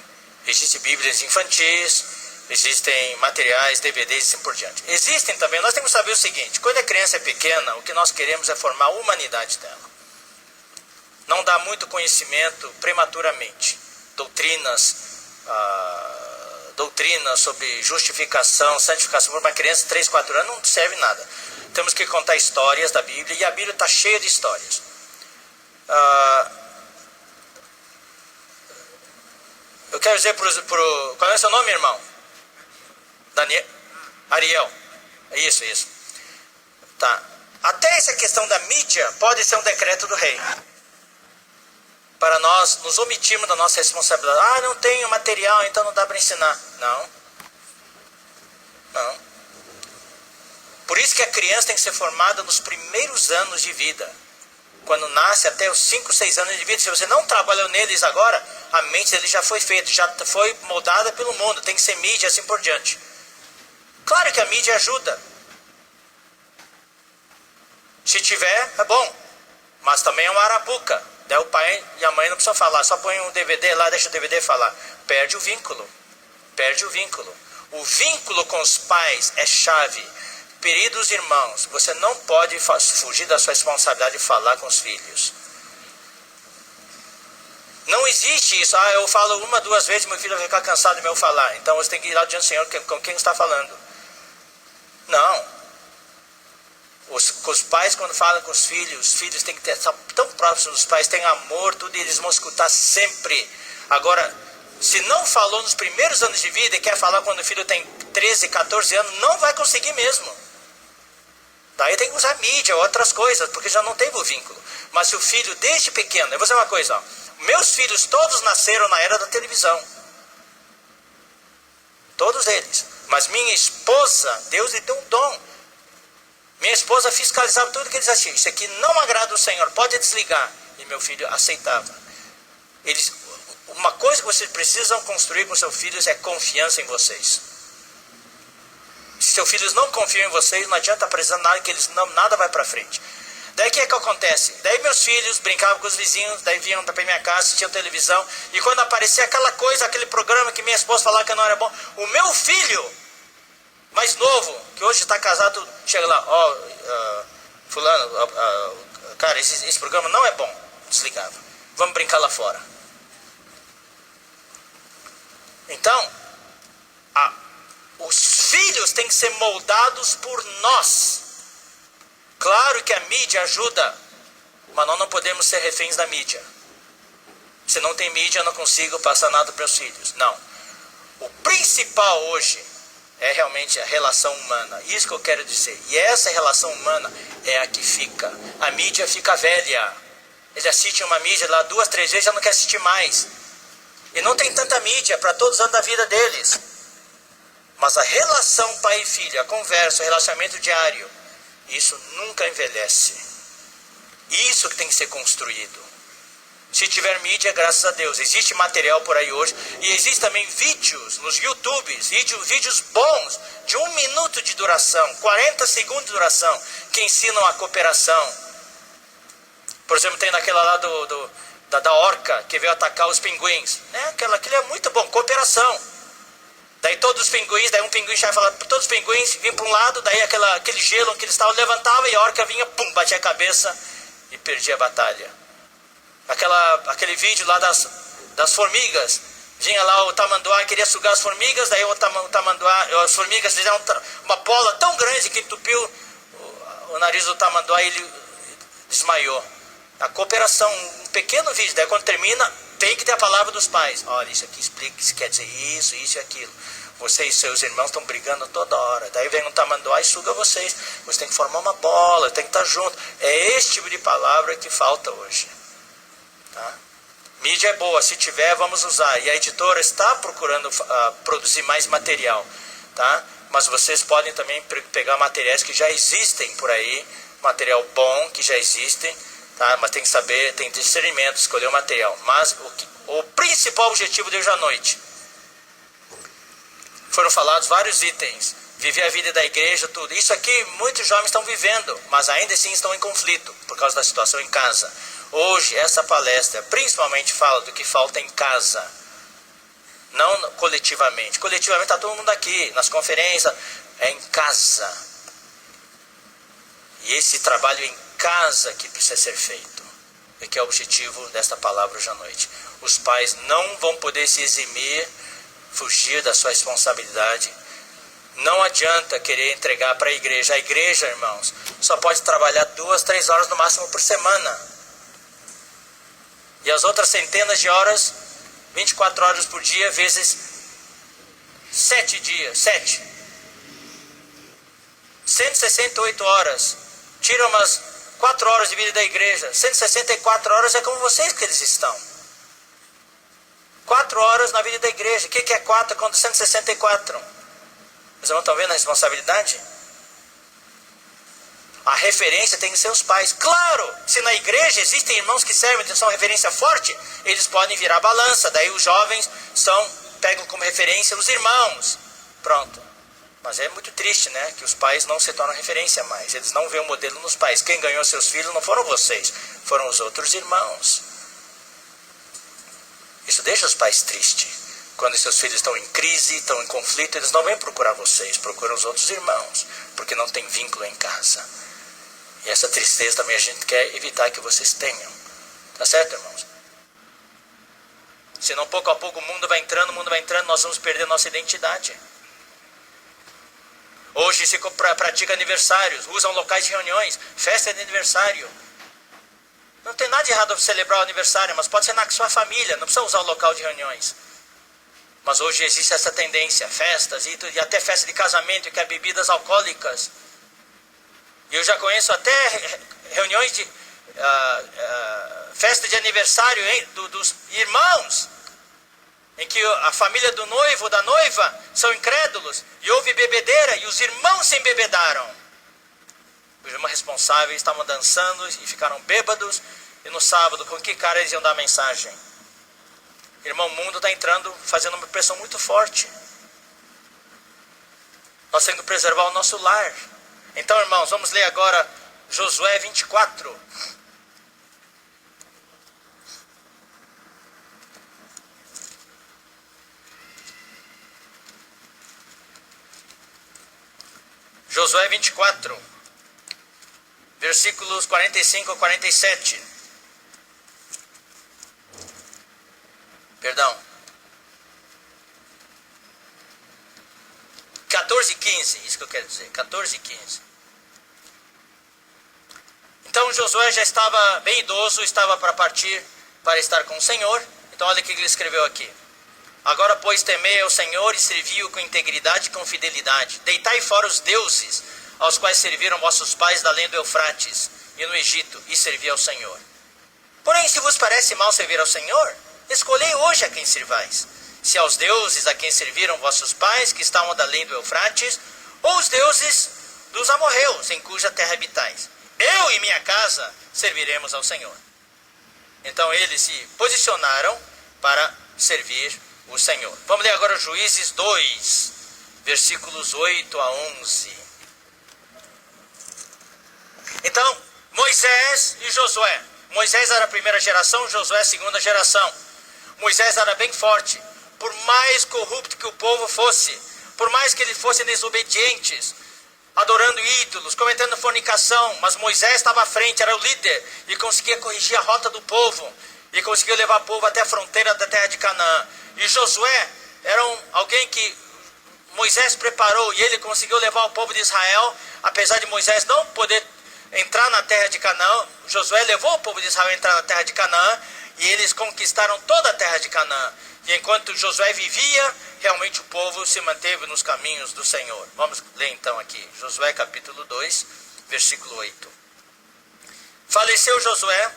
Existem bíblias infantis, existem materiais, DVDs e assim por diante. Existem também, nós temos que saber o seguinte, quando a criança é pequena, o que nós queremos é formar a humanidade dela. Não dá muito conhecimento prematuramente. Doutrinas sobre justificação, santificação para uma criança de 3, 4 anos não serve nada. Temos que contar histórias da Bíblia, e a Bíblia está cheia de histórias. Eu quero dizer qual é o seu nome, irmão? Daniel? Ariel. Isso. Tá. Até essa questão da mídia pode ser um decreto do rei. Para nós nos omitirmos da nossa responsabilidade. Não tenho material, então não dá para ensinar. Não. Por isso que a criança tem que ser formada nos primeiros anos de vida. Quando nasce até os 5, 6 anos de vida. Se você não trabalhou neles agora, a mente dele já foi feita, já foi moldada pelo mundo. Tem que ser mídia, assim por diante. Claro que a mídia ajuda. Se tiver, é bom. Mas também é uma arapuca. Daí o pai e a mãe não precisam falar, só põe um DVD lá, deixa o DVD falar. Perde o vínculo. O vínculo com os pais é chave. Queridos irmãos, você não pode fugir da sua responsabilidade de falar com os filhos. Não existe isso. Eu falo 1, 2 vezes, meu filho vai ficar cansado de me falar. Então você tem que ir lá diante do Senhor com quem está falando. Não. Os pais, quando falam com os filhos têm que estar tão próximos dos pais, têm amor, tudo, e eles vão escutar sempre. Agora, se não falou nos primeiros anos de vida e quer falar quando o filho tem 13, 14 anos, não vai conseguir mesmo. Daí tem que usar mídia, outras coisas, porque já não teve o vínculo. Mas se o filho, desde pequeno, eu vou dizer uma coisa, ó, meus filhos todos nasceram na era da televisão. Todos eles. Mas minha esposa, Deus lhe deu um dom. Minha esposa fiscalizava tudo que eles assistiam. Isso aqui não agrada o Senhor, pode desligar. E meu filho aceitava. Uma coisa que vocês precisam construir com seus filhos é confiança em vocês. Se seus filhos não confiam em vocês, não adianta apresentar nada, que nada vai para frente. Daí o que acontece? Daí meus filhos brincavam com os vizinhos, daí vinham para minha casa, assistiam televisão, e quando aparecia aquela coisa, aquele programa que minha esposa falava que não era bom, o meu filho mais novo, que hoje está casado, chega lá, fulano, cara, esse programa não é bom. Desligava. Vamos brincar lá fora. Então, os filhos têm que ser moldados por nós. Claro que a mídia ajuda, mas nós não podemos ser reféns da mídia. Se não tem mídia, eu não consigo passar nada para os filhos. Não. O principal hoje é realmente a relação humana. Isso que eu quero dizer. E essa relação humana é a que fica. A mídia fica velha. Eles assistem uma mídia lá 2, 3 vezes, já não quer assistir mais. E não tem tanta mídia para todos os anos da vida deles. Mas a relação pai e filho, a conversa, o relacionamento diário, isso nunca envelhece. Isso que tem que ser construído. Se tiver mídia, graças a Deus. Existe material por aí hoje. E existe também vídeos nos YouTubes, vídeos bons, de 1 minuto de duração, 40 segundos de duração, que ensinam a cooperação. Por exemplo, tem daquela lá da orca, que veio atacar os pinguins. Aquilo é muito bom, cooperação. Daí todos os pinguins, daí um pinguim-chefe fala, todos os pinguins vinham para um lado, daí aquele gelo que eles estavam levantava e a orca vinha, pum, batia a cabeça e perdia a batalha. Aquele vídeo lá das formigas, vinha lá o tamanduá, queria sugar as formigas, daí o tamanduá, as formigas fizeram uma bola tão grande que entupiu o nariz do tamanduá e ele desmaiou. A cooperação, um pequeno vídeo, daí quando termina, tem que ter a palavra dos pais. Olha, isso aqui explica, isso quer dizer isso e aquilo. Vocês e seus irmãos estão brigando toda hora. Daí vem um tamanduá e suga vocês. Você tem que formar uma bola, tem que estar junto. É esse tipo de palavra que falta hoje. Tá? Mídia é boa, se tiver vamos usar. E a editora está procurando produzir mais material, tá? Mas vocês podem também pegar materiais que já existem por aí, material bom que já existem, tá? Mas tem que saber, tem discernimento, escolher o material. Mas o principal objetivo de hoje à noite, foram falados vários itens: viver a vida da igreja, tudo. Isso aqui muitos jovens estão vivendo, mas ainda assim estão em conflito por causa da situação em casa. Hoje, essa palestra principalmente fala do que falta em casa, não coletivamente. Coletivamente está todo mundo aqui, nas conferências, é em casa. E esse trabalho em casa que precisa ser feito, é que é o objetivo desta palavra hoje à noite. Os pais não vão poder se eximir, fugir da sua responsabilidade. Não adianta querer entregar para a igreja. A igreja, irmãos, só pode trabalhar 2, 3 horas no máximo por semana. E as outras centenas de horas, 24 horas por dia, vezes 7 dias, 168 horas. Tira umas 4 horas de vida da igreja. 164 horas é como vocês que eles estão. 4 horas na vida da igreja. O que é 4 contra 164? Vocês não estão vendo a responsabilidade? A referência tem que ser os pais. Claro, se na igreja existem irmãos que servem, que são referência forte, eles podem virar balança. Daí os jovens pegam como referência os irmãos. Pronto. Mas é muito triste, né? Que os pais não se tornam referência mais. Eles não veem o modelo nos pais. Quem ganhou seus filhos não foram vocês, foram os outros irmãos. Isso deixa os pais tristes. Quando seus filhos estão em crise, estão em conflito, eles não vêm procurar vocês, procuram os outros irmãos, porque não tem vínculo em casa. E essa tristeza também a gente quer evitar que vocês tenham. Tá certo, irmãos? Senão pouco a pouco o mundo vai entrando, nós vamos perder nossa identidade. Hoje se pratica aniversários, usam locais de reuniões, festa de aniversário. Não tem nada de errado celebrar o aniversário, mas pode ser na sua família, não precisa usar o local de reuniões. Mas hoje existe essa tendência, festas e até festa de casamento, que é bebidas alcoólicas. E eu já conheço até reuniões de festa de aniversário dos irmãos, em que a família do noivo ou da noiva são incrédulos, e houve bebedeira, e os irmãos se embebedaram. Os irmãos responsáveis estavam dançando e ficaram bêbados, e no sábado, com que cara eles iam dar mensagem? Irmão, o mundo está entrando, fazendo uma pressão muito forte. Nós temos que preservar o nosso lar. Então, irmãos, vamos ler agora Josué 24. Josué 24, versículos 45 a 47. Perdão. 14 e 15, isso que eu quero dizer, 14 e 15. Então Josué já estava bem idoso, estava para partir para estar com o Senhor. Então olha o que ele escreveu aqui. Agora, pois, temei ao Senhor e servi-o com integridade e com fidelidade. Deitai fora os deuses aos quais serviram vossos pais da além do Eufrates e no Egito, e servi ao Senhor. Porém, se vos parece mal servir ao Senhor, escolhei hoje a quem servais. Se aos deuses a quem serviram vossos pais, que estavam da além do Eufrates, ou os deuses dos amorreus, em cuja terra habitais. eu e minha casa serviremos ao Senhor. Então eles se posicionaram para servir o Senhor. Vamos ler agora Juízes 2, versículos 8 a 11. Então, Moisés e Josué. Moisés era a primeira geração, Josué a segunda geração. Moisés era bem forte. Por mais corrupto que o povo fosse, por mais que eles fossem desobedientes, adorando ídolos, cometendo fornicação, mas Moisés estava à frente, era o líder, e conseguia corrigir a rota do povo, e conseguia levar o povo até a fronteira da terra de Canaã. E Josué era alguém que Moisés preparou, e ele conseguiu levar o povo de Israel, apesar de Moisés não poder entrar na terra de Canaã. Josué levou o povo de Israel a entrar na terra de Canaã, e eles conquistaram toda a terra de Canaã. E enquanto Josué vivia, realmente o povo se manteve nos caminhos do Senhor. Vamos ler então aqui, Josué capítulo 2, versículo 8. Faleceu Josué,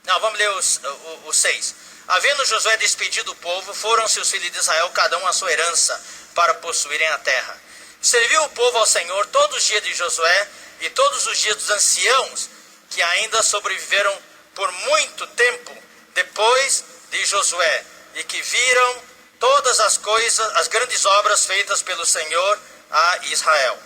vamos ler o 6. Havendo Josué despedido o povo, foram-se os filhos de Israel, cada um a sua herança, para possuírem a terra. Serviu o povo ao Senhor todos os dias de Josué, e todos os dias dos anciãos, que ainda sobreviveram por muito tempo, depois de Josué, e que viram todas as coisas, as grandes obras feitas pelo Senhor a Israel.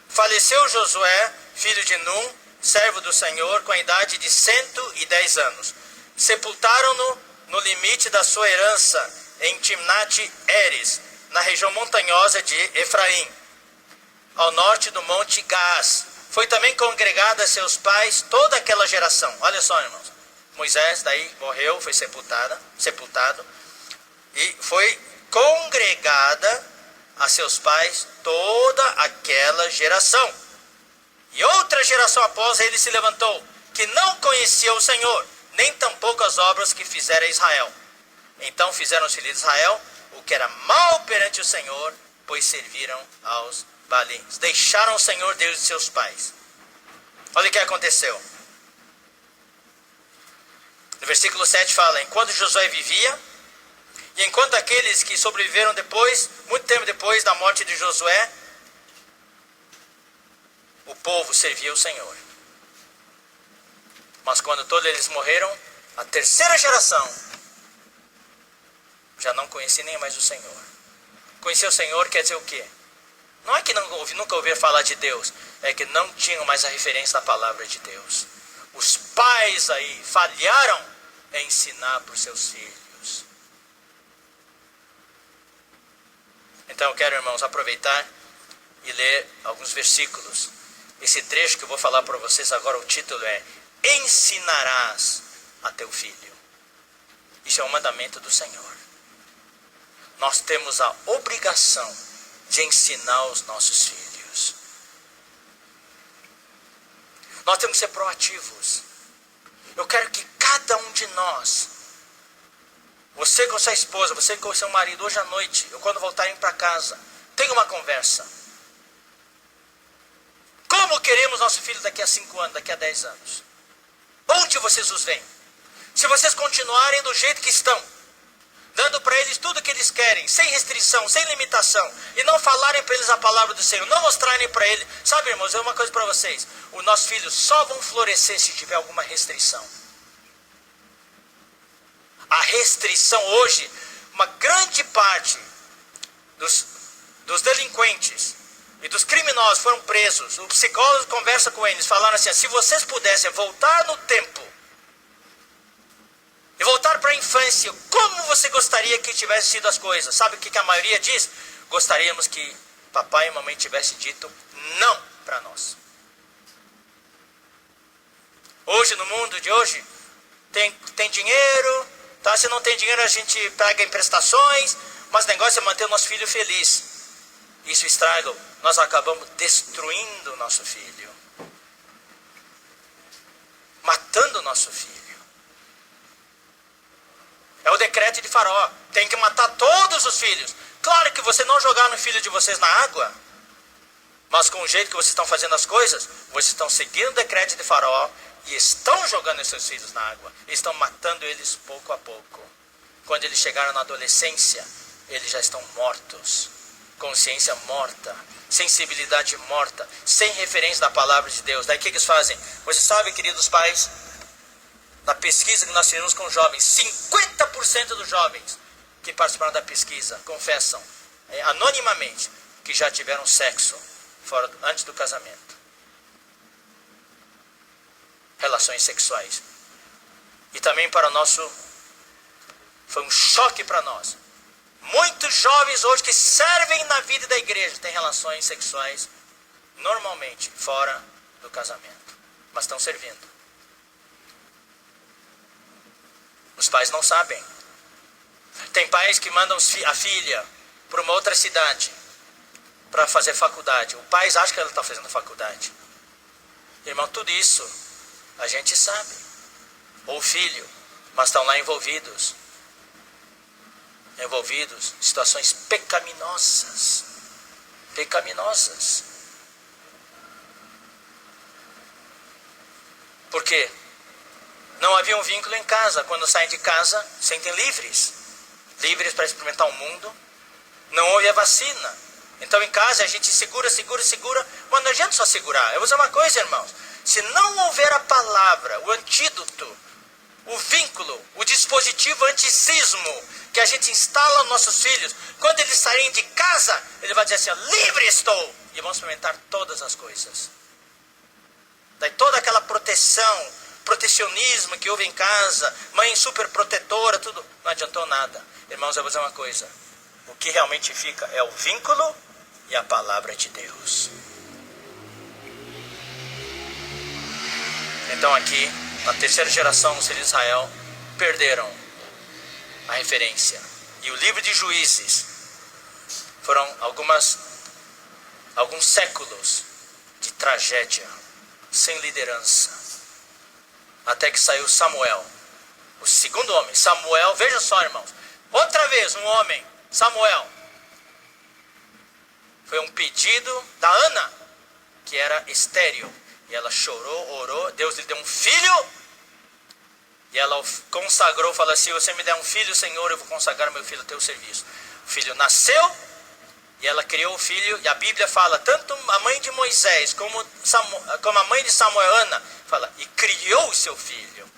Faleceu Josué, filho de Num, servo do Senhor, com a idade de 110 anos. Sepultaram-no no limite da sua herança, em Timnate-Heres, na região montanhosa de Efraim, ao norte do monte Gaás. Foi também congregada a seus pais toda aquela geração. Olha só, irmãos. Moisés daí morreu, foi sepultado. E foi congregada a seus pais toda aquela geração. E outra geração após ele se levantou, que não conhecia o Senhor, nem tampouco as obras que fizera Israel. Então fizeram os filhos de Israel o que era mal perante o Senhor, pois serviram aos Baalins. Deixaram o Senhor Deus de seus pais. Olha o que aconteceu. No versículo 7 fala: enquanto Josué vivia, e enquanto aqueles que sobreviveram depois, muito tempo depois da morte de Josué, o povo servia o Senhor. Mas quando todos eles morreram, a terceira geração já não conhecia nem mais o Senhor. Conhecer o Senhor quer dizer o quê? Não é que nunca ouviram falar de Deus, é que não tinham mais a referência da palavra de Deus. Os pais aí falharam em ensinar para os seus filhos. Então eu quero, irmãos, aproveitar e ler alguns versículos. Esse trecho que eu vou falar para vocês agora, o título é: ensinarás a teu filho. Isso é um mandamento do Senhor. Nós temos a obrigação de ensinar os nossos filhos. Nós temos que ser proativos. Eu quero que cada um de nós, você com sua esposa, você com seu marido, hoje à noite, ou quando voltarem para casa, tenha uma conversa. Como queremos nosso filho daqui a 5 anos, daqui a 10 anos? Onde vocês os veem? Se vocês continuarem do jeito que estão, dando para eles tudo o que eles querem, sem restrição, sem limitação, e não falarem para eles a palavra do Senhor, não mostrarem para eles. Sabe, irmãos, é uma coisa para vocês: os nossos filhos só vão florescer se tiver alguma restrição. A restrição hoje, uma grande parte dos delinquentes e dos criminosos foram presos. O psicólogo conversa com eles, falaram assim: se vocês pudessem voltar no tempo e voltar para a infância, como você gostaria que tivesse sido as coisas? Sabe o que a maioria diz? Gostaríamos que papai e mamãe tivessem dito não para nós. Hoje, no mundo de hoje, tem dinheiro, tá? Se não tem dinheiro, a gente pega em prestações, mas o negócio é manter o nosso filho feliz. Isso estraga, nós acabamos destruindo o nosso filho, matando o nosso filho. É o decreto de Faraó: tem que matar todos os filhos. Claro que você não jogar no filho de vocês na água, mas com o jeito que vocês estão fazendo as coisas, vocês estão seguindo o decreto de Faraó e estão jogando os seus filhos na água. Estão matando eles pouco a pouco. Quando eles chegaram na adolescência, eles já estão mortos. consciência morta, sensibilidade morta, sem referência da palavra de Deus. Daí o que eles fazem? Você sabe, queridos pais, na pesquisa que nós fizemos com jovens, 50% dos jovens que participaram da pesquisa confessam anonimamente que já tiveram sexo antes do casamento. Relações sexuais. E também foi um choque para nós. Muitos jovens hoje que servem na vida da igreja têm relações sexuais normalmente fora do casamento, mas estão servindo. Os pais não sabem. Tem pais que mandam a filha para uma outra cidade para fazer faculdade. Os pais acham que ela está fazendo faculdade. Irmão, tudo isso a gente sabe. Ou o filho, mas estão lá envolvidos em situações pecaminosas. Por quê? Não havia um vínculo em casa. Quando saem de casa, sentem livres para experimentar o mundo. Não houve a vacina. Então em casa a gente segura, mas não adianta só segurar. Eu vou dizer uma coisa, irmãos, se não houver a palavra, o antídoto, o vínculo, o dispositivo anti-sismo que a gente instala nos nossos filhos, quando eles saírem de casa, ele vai dizer assim, livre estou, e vão experimentar todas as coisas. Daí toda aquela protecionismo que houve em casa, mãe super protetora, tudo, não adiantou nada. Irmãos, eu vou dizer uma coisa, o que realmente fica é o vínculo e a palavra de Deus. Então aqui, na terceira geração, os filhos de Israel perderam a referência. E o livro de Juízes foram alguns séculos de tragédia, sem liderança. Até que saiu Samuel, o segundo homem. Samuel, veja só, irmãos, outra vez um homem, Samuel. Foi um pedido da Ana, que era estéril. E ela chorou, orou, Deus lhe deu um filho. E ela consagrou, falou assim, você me der um filho, Senhor, eu vou consagrar meu filho ao teu serviço. O filho nasceu, e ela criou o filho, e a Bíblia fala, tanto a mãe de Moisés, como a mãe de Samuel, Ana, fala, e criou o seu filho.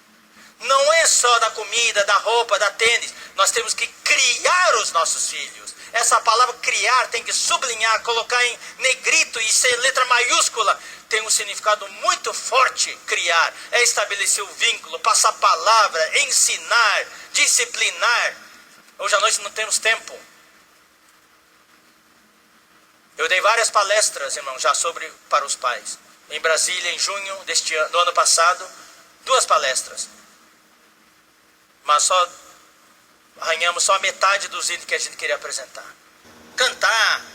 Não é só da comida, da roupa, da tênis, nós temos que criar os nossos filhos. Essa palavra criar tem que sublinhar, colocar em negrito e ser letra maiúscula. Tem um significado muito forte, criar. É estabelecer o vínculo, passar a palavra, ensinar, disciplinar. Hoje à noite não temos tempo. Eu dei várias palestras, irmão, já para os pais. Em Brasília, em junho do ano passado, 2 palestras. Mas arranhamos só a metade dos itens que a gente queria apresentar. Cantar.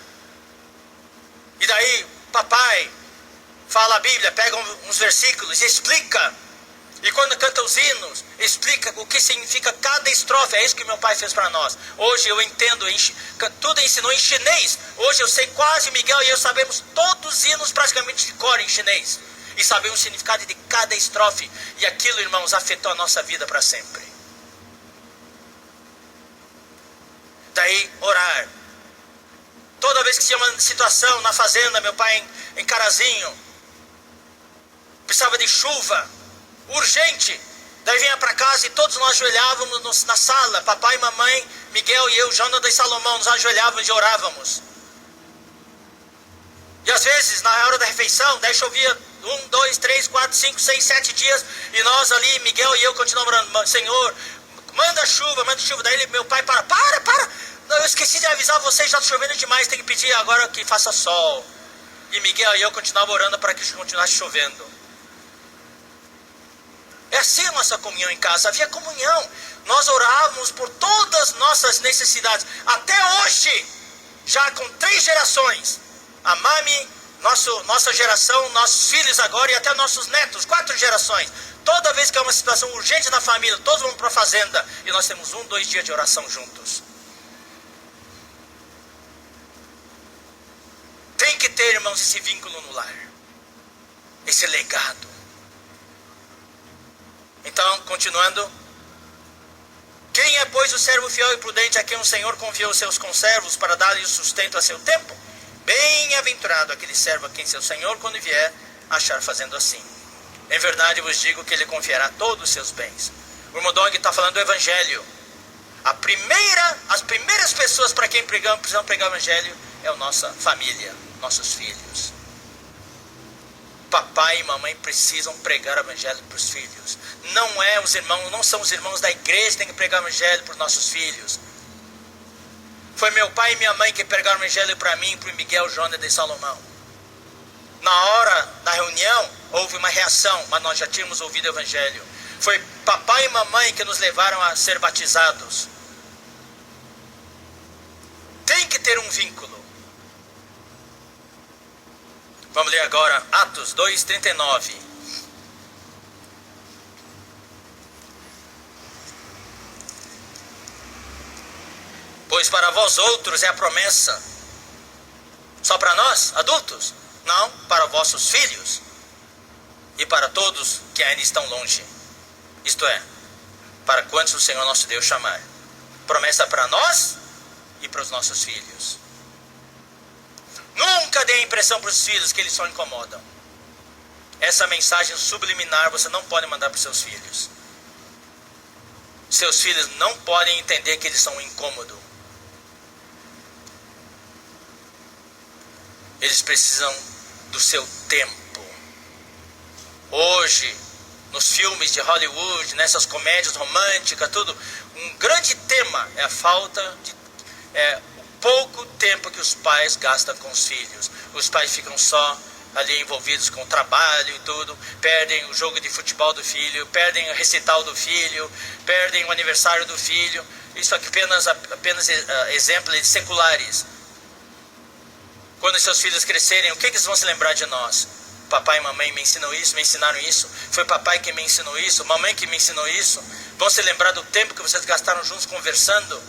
E daí, papai fala a Bíblia, pega uns versículos e explica. E quando canta os hinos, explica o que significa cada estrofe. É isso que meu pai fez para nós. Hoje eu entendo, tudo ensinou em chinês. Hoje eu sei quase, Miguel e eu sabemos todos os hinos praticamente de cor em chinês. E sabemos o significado de cada estrofe. E aquilo, irmãos, afetou a nossa vida para sempre. Daí, orar. Toda vez que tinha uma situação na fazenda, meu pai em Carazinho, precisava de chuva, urgente. Daí vinha para casa e todos nós ajoelhávamos na sala, papai, mamãe, Miguel e eu, Jonathan e Salomão, nos ajoelhávamos e orávamos. E às vezes, na hora da refeição, daí chovia 1, 2, 3, 4, 5, 6, 7 dias, e nós ali, Miguel e eu, continuamos orando, Senhor, manda chuva. Daí meu pai para. Não, eu esqueci de avisar vocês, já está chovendo demais, tem que pedir agora que faça sol. E Miguel e eu continuávamos orando para que continuasse chovendo. É assim a nossa comunhão em casa, havia comunhão. Nós orávamos por todas as nossas necessidades. Até hoje, já com 3 gerações, a Mami, nossa geração, nossos filhos agora e até nossos netos, 4 gerações. Toda vez que há uma situação urgente na família, todos vão para a fazenda e nós temos 1, 2 dias de oração juntos. Tem que ter, irmãos, esse vínculo no lar. Esse legado. Então, continuando. Quem é, pois, o servo fiel e prudente a quem o Senhor confiou os seus conservos para dar-lhe o sustento a seu tempo? Bem-aventurado aquele servo a quem seu Senhor, quando vier, achar fazendo assim. Em verdade vos digo que ele confiará todos os seus bens. O irmão Dong está falando do Evangelho. As primeiras pessoas para quem precisam pregar o Evangelho é a nossa família, nossos filhos. Papai e mamãe precisam pregar o Evangelho para os filhos. Não são os irmãos da igreja que têm que pregar o Evangelho para os nossos filhos. Foi meu pai e minha mãe que pregaram o Evangelho para mim e para o Miguel Jonas de Salomão. Na hora da reunião, houve uma reação, mas nós já tínhamos ouvido o Evangelho. Foi papai e mamãe que nos levaram a ser batizados. Tem que ter um vínculo. Vamos ler agora Atos 2:39. Pois para vós outros é a promessa. Só para nós, adultos? Não, para vossos filhos. E para todos que ainda estão longe. Isto é, para quantos o Senhor nosso Deus chamar. Promessa para nós e para os nossos filhos. Nunca dê a impressão para os filhos que eles só incomodam. Essa mensagem subliminar você não pode mandar para os seus filhos. Seus filhos não podem entender que eles são um incômodo. Eles precisam do seu tempo. Hoje, nos filmes de Hollywood, nessas comédias românticas, tudo, um grande tema é a falta de... o pouco tempo que os pais gastam com os filhos. Os pais ficam só ali envolvidos com o trabalho e tudo, perdem o jogo de futebol do filho, perdem o recital do filho, perdem o aniversário do filho. Isso aqui apenas exemplos seculares. Quando seus filhos crescerem, o que eles vão se lembrar de nós? Papai e mamãe me ensinaram isso. Foi papai que me ensinou isso, mamãe que me ensinou isso. Vão se lembrar do tempo que vocês gastaram juntos conversando.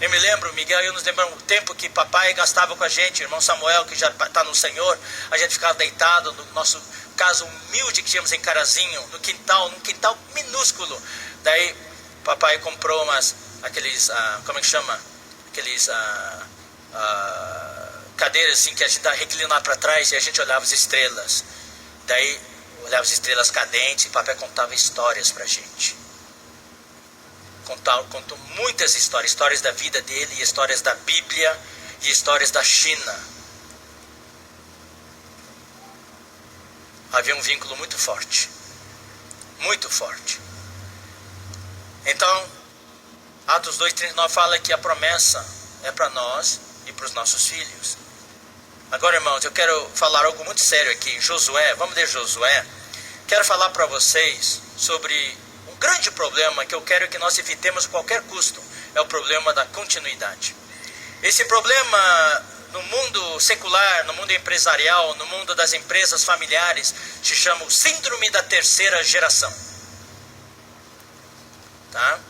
Eu me lembro, Miguel e eu nos lembramos o tempo que papai gastava com a gente, irmão Samuel, que já está no Senhor. A gente ficava deitado no nosso casa humilde que tínhamos em Carazinho, num quintal minúsculo. Daí papai comprou aqueles, como é que chama? Aqueles cadeiras assim que a gente reclinava para trás e a gente olhava as estrelas. Daí olhava as estrelas cadentes e papai contava histórias para a gente. Contou muitas histórias da vida dele, histórias da Bíblia e histórias da China. Havia um vínculo muito forte. Muito forte. Então, Atos 2:39 fala que a promessa é para nós e para os nossos filhos. Agora, irmãos, eu quero falar algo muito sério aqui. Josué, vamos ler Josué. Quero falar para vocês sobre um grande problema que eu quero que nós evitemos a qualquer custo. É o problema da continuidade. Esse problema no mundo secular, no mundo empresarial, no mundo das empresas familiares, se chama o síndrome da terceira geração. Tá?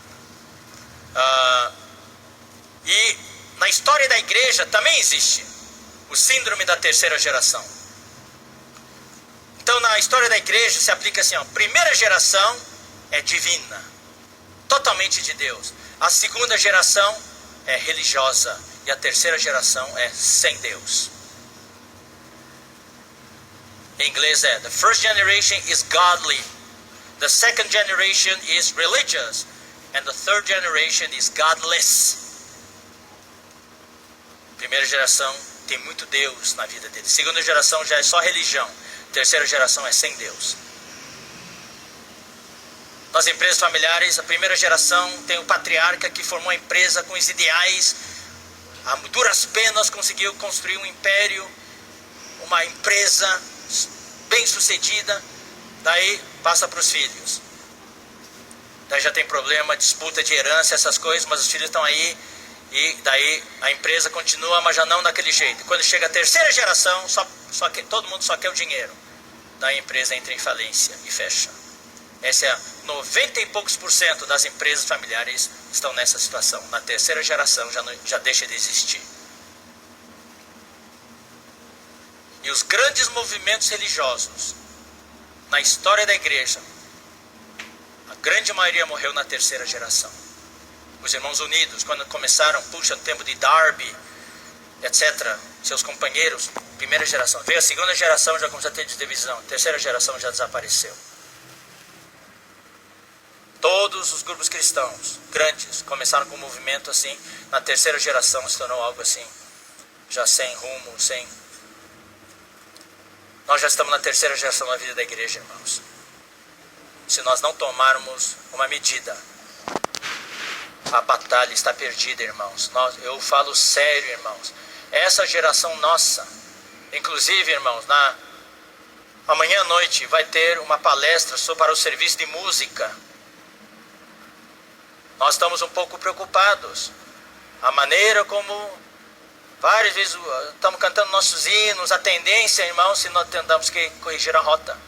E na história da igreja também existe o síndrome da terceira geração. Então na história da igreja se aplica assim, primeira geração é divina, totalmente de Deus. A segunda geração é religiosa e a terceira geração é sem Deus. Em inglês é: the first generation is godly, the second generation is religious, and the third generation is godless. Primeira geração tem muito Deus na vida dele. Segunda geração já é só religião. Terceira geração é sem Deus. Nas empresas familiares, a primeira geração tem o patriarca que formou a empresa com os ideais. A duras penas conseguiu construir um império, uma empresa bem sucedida. Daí passa para os filhos. Daí já tem problema, disputa de herança, essas coisas, mas os filhos estão aí. E daí a empresa continua, mas já não daquele jeito. Quando chega a terceira geração, todo mundo só quer o dinheiro. Daí a empresa entra em falência e fecha. Essa é 90 e poucos % das empresas familiares estão nessa situação. Na terceira geração já deixa de existir. E os grandes movimentos religiosos na história da igreja, a grande maioria morreu na terceira geração. os irmãos unidos, quando começaram, puxa, no tempo de Darby, etc., seus companheiros, primeira geração. Veio a segunda geração, já começou a ter divisão. Terceira geração já desapareceu. Todos os grupos cristãos grandes começaram com um movimento assim. Na terceira geração se tornou algo assim, já sem rumo, sem... Nós já estamos na terceira geração da vida da igreja, irmãos. Se nós não tomarmos uma medida, a batalha está perdida, irmãos. Eu falo sério, irmãos. Essa geração nossa, inclusive, irmãos, amanhã à noite vai ter uma palestra para o serviço de música. Nós estamos um pouco preocupados. A maneira como várias vezes estamos cantando nossos hinos, a tendência, irmãos, se nós tentamos que corrigir a rota.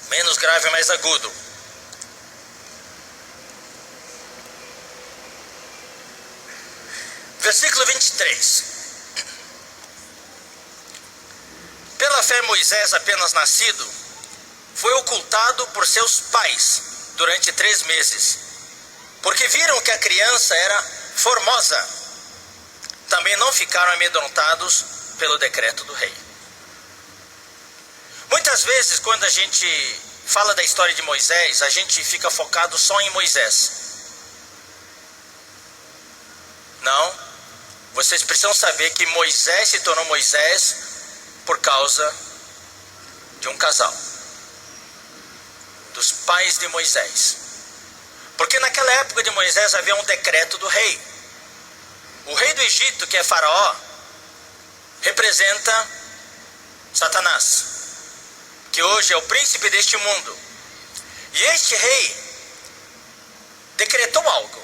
Menos grave, mais agudo. Versículo 23. Pela fé Moisés, apenas nascido, foi ocultado por seus pais durante 3 meses, porque viram que a criança era formosa. Também não ficaram amedrontados pelo decreto do rei. Muitas vezes, quando a gente fala da história de Moisés, a gente fica focado só em Moisés. Não. Vocês precisam saber que Moisés se tornou Moisés por causa de um casal. Dos pais de Moisés. Porque naquela época de Moisés havia um decreto do rei. O rei do Egito, que é Faraó, representa Satanás, que hoje é o príncipe deste mundo. E este rei decretou algo.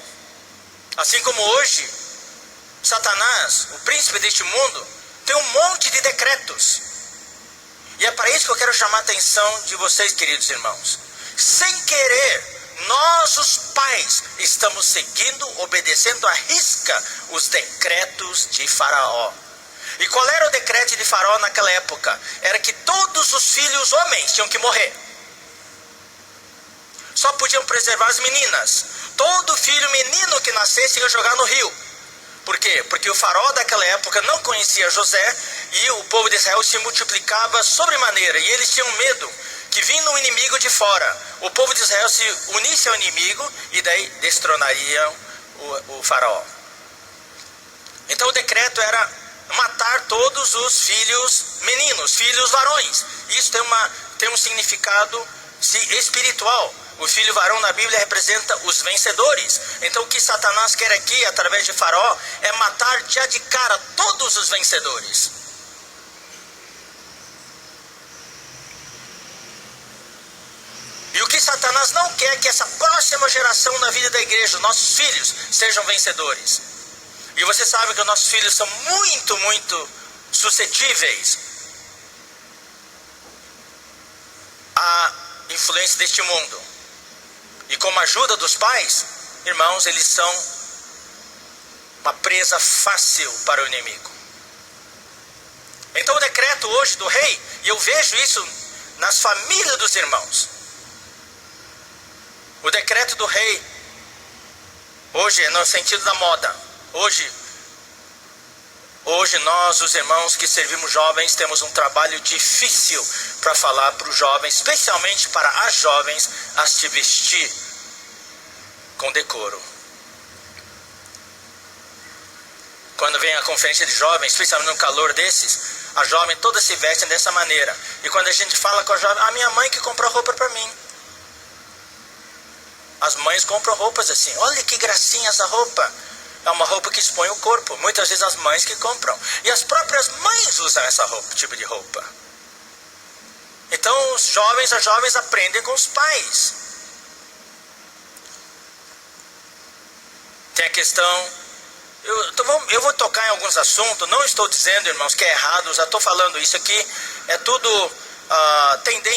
Assim como hoje, Satanás, o príncipe deste mundo, tem um monte de decretos. E é para isso que eu quero chamar a atenção de vocês, queridos irmãos. Sem querer, nós, os pais, estamos seguindo, obedecendo à risca os decretos de Faraó. E qual era o decreto de Faraó naquela época? Era que todos os filhos homens tinham que morrer. Só podiam preservar as meninas. Todo filho menino que nascesse ia jogar no rio. Por quê? Porque o Faraó daquela época não conhecia José e o povo de Israel se multiplicava sobremaneira. E eles tinham medo que vindo um inimigo de fora, o povo de Israel se unisse ao inimigo e daí destronariam o Faraó. Então o decreto era matar todos os filhos meninos, filhos varões. Isso tem um significado espiritual. O filho varão na Bíblia representa os vencedores. Então o que Satanás quer aqui, através de Faraó, é matar já de cara todos os vencedores. E o que Satanás não quer é que essa próxima geração na vida da igreja, os nossos filhos, sejam vencedores. E você sabe que os nossos filhos são muito, muito suscetíveis à influência deste mundo. E com a ajuda dos pais, irmãos, eles são uma presa fácil para o inimigo. Então o decreto hoje do rei, e eu vejo isso nas famílias dos irmãos. O decreto do rei, hoje é no sentido da moda. Hoje nós, os irmãos que servimos jovens, temos um trabalho difícil para falar para os jovens, especialmente para as jovens, a se vestir com decoro. Quando vem a conferência de jovens, especialmente no calor desses, a jovem toda se veste dessa maneira. E quando a gente fala com a jovem, a minha mãe que comprou roupa para mim. As mães compram roupas assim, olha que gracinha essa roupa. É uma roupa que expõe o corpo. Muitas vezes as mães que compram. E as próprias mães usam essa roupa, tipo de roupa. Então os jovens, as jovens aprendem com os pais. Tem a questão... Eu vou tocar em alguns assuntos. Não estou dizendo, irmãos, que é errado. Eu já estou falando isso aqui. É tudo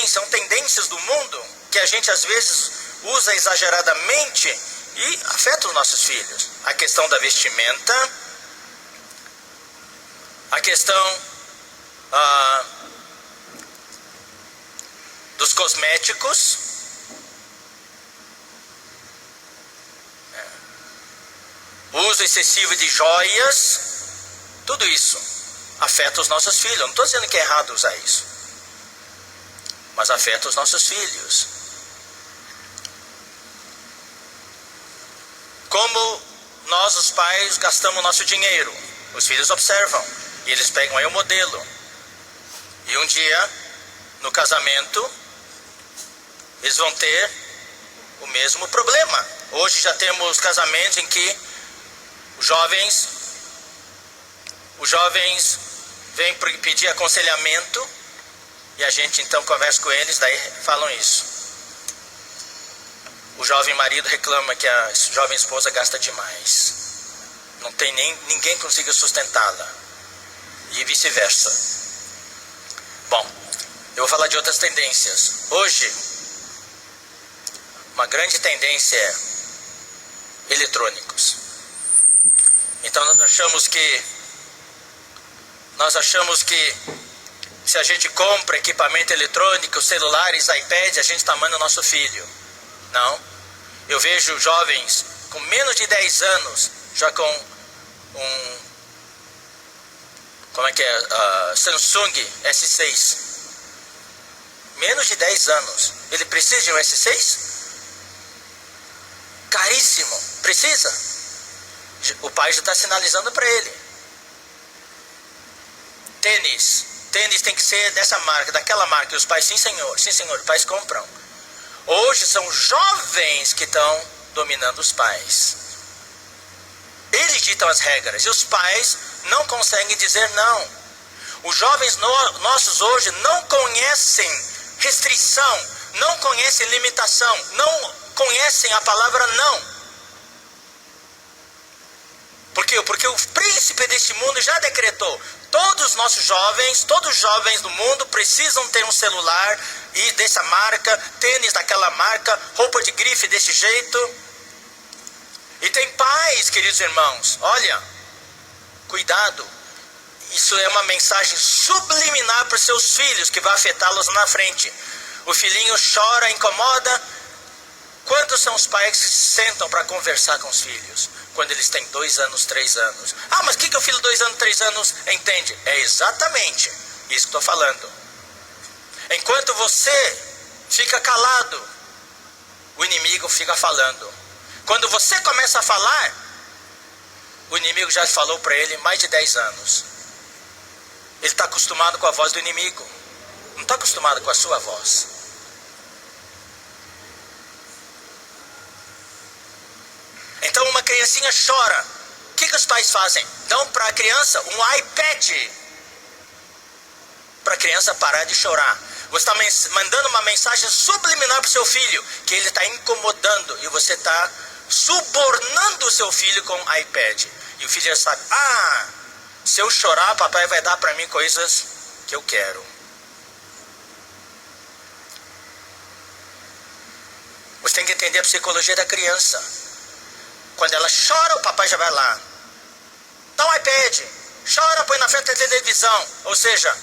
são tendências do mundo que a gente às vezes usa exageradamente e afeta os nossos filhos. A questão da vestimenta, a questão dos cosméticos, uso excessivo de joias, tudo isso afeta os nossos filhos. Eu não estou dizendo que é errado usar isso, mas afeta os nossos filhos. Como nós, os pais, gastamos nosso dinheiro, os filhos observam e eles pegam aí o modelo. E um dia, no casamento, eles vão ter o mesmo problema. Hoje já temos casamentos em que os jovens vêm pedir aconselhamento e a gente então conversa com eles, daí falam isso. O jovem marido reclama que a jovem esposa gasta demais, não tem ninguém consiga sustentá-la, e vice-versa. Bom, eu vou falar de outras tendências. Hoje, uma grande tendência é eletrônicos. Então nós achamos que se a gente compra equipamento eletrônico, celulares, iPads, a gente está amando o nosso filho. Não. Eu vejo jovens com menos de 10 anos, já com Samsung S6. Menos de 10 anos. Ele precisa de um S6? Caríssimo. Precisa? O pai já está sinalizando para ele. Tênis tem que ser dessa marca, daquela marca. E os pais, sim senhor, os pais compram. Hoje são jovens que estão dominando os pais. Eles ditam as regras e os pais não conseguem dizer não. Os jovens nossos hoje não conhecem restrição, não conhecem limitação, não conhecem a palavra não. Por quê? Porque o príncipe deste mundo já decretou: todos os nossos jovens, todos os jovens do mundo precisam ter um celular e dessa marca, tênis daquela marca, roupa de grife desse jeito. E tem pais, queridos irmãos, olha, cuidado, isso é uma mensagem subliminar para os seus filhos que vai afetá-los na frente. O filhinho chora, incomoda. Quantos são os pais que se sentam para conversar com os filhos quando eles têm 2 anos, 3 anos? Ah, mas o que o filho de 2 anos, 3 anos entende? É exatamente isso que estou falando. Enquanto você fica calado, o inimigo fica falando. Quando você começa a falar, o inimigo já falou para ele mais de 10 anos. Ele está acostumado com a voz do inimigo, não está acostumado com a sua voz. Então uma criancinha chora. O que os pais fazem? Dão para a criança um iPad para a criança parar de chorar. Você está mandando uma mensagem subliminar para o seu filho que ele está incomodando e você está subornando o seu filho com um iPad. E o filho já sabe: ah, se eu chorar, papai vai dar para mim coisas que eu quero. Você tem que entender a psicologia da criança. Quando ela chora, o papai já vai lá, dá um iPad. Chora, põe na frente da televisão. Ou seja,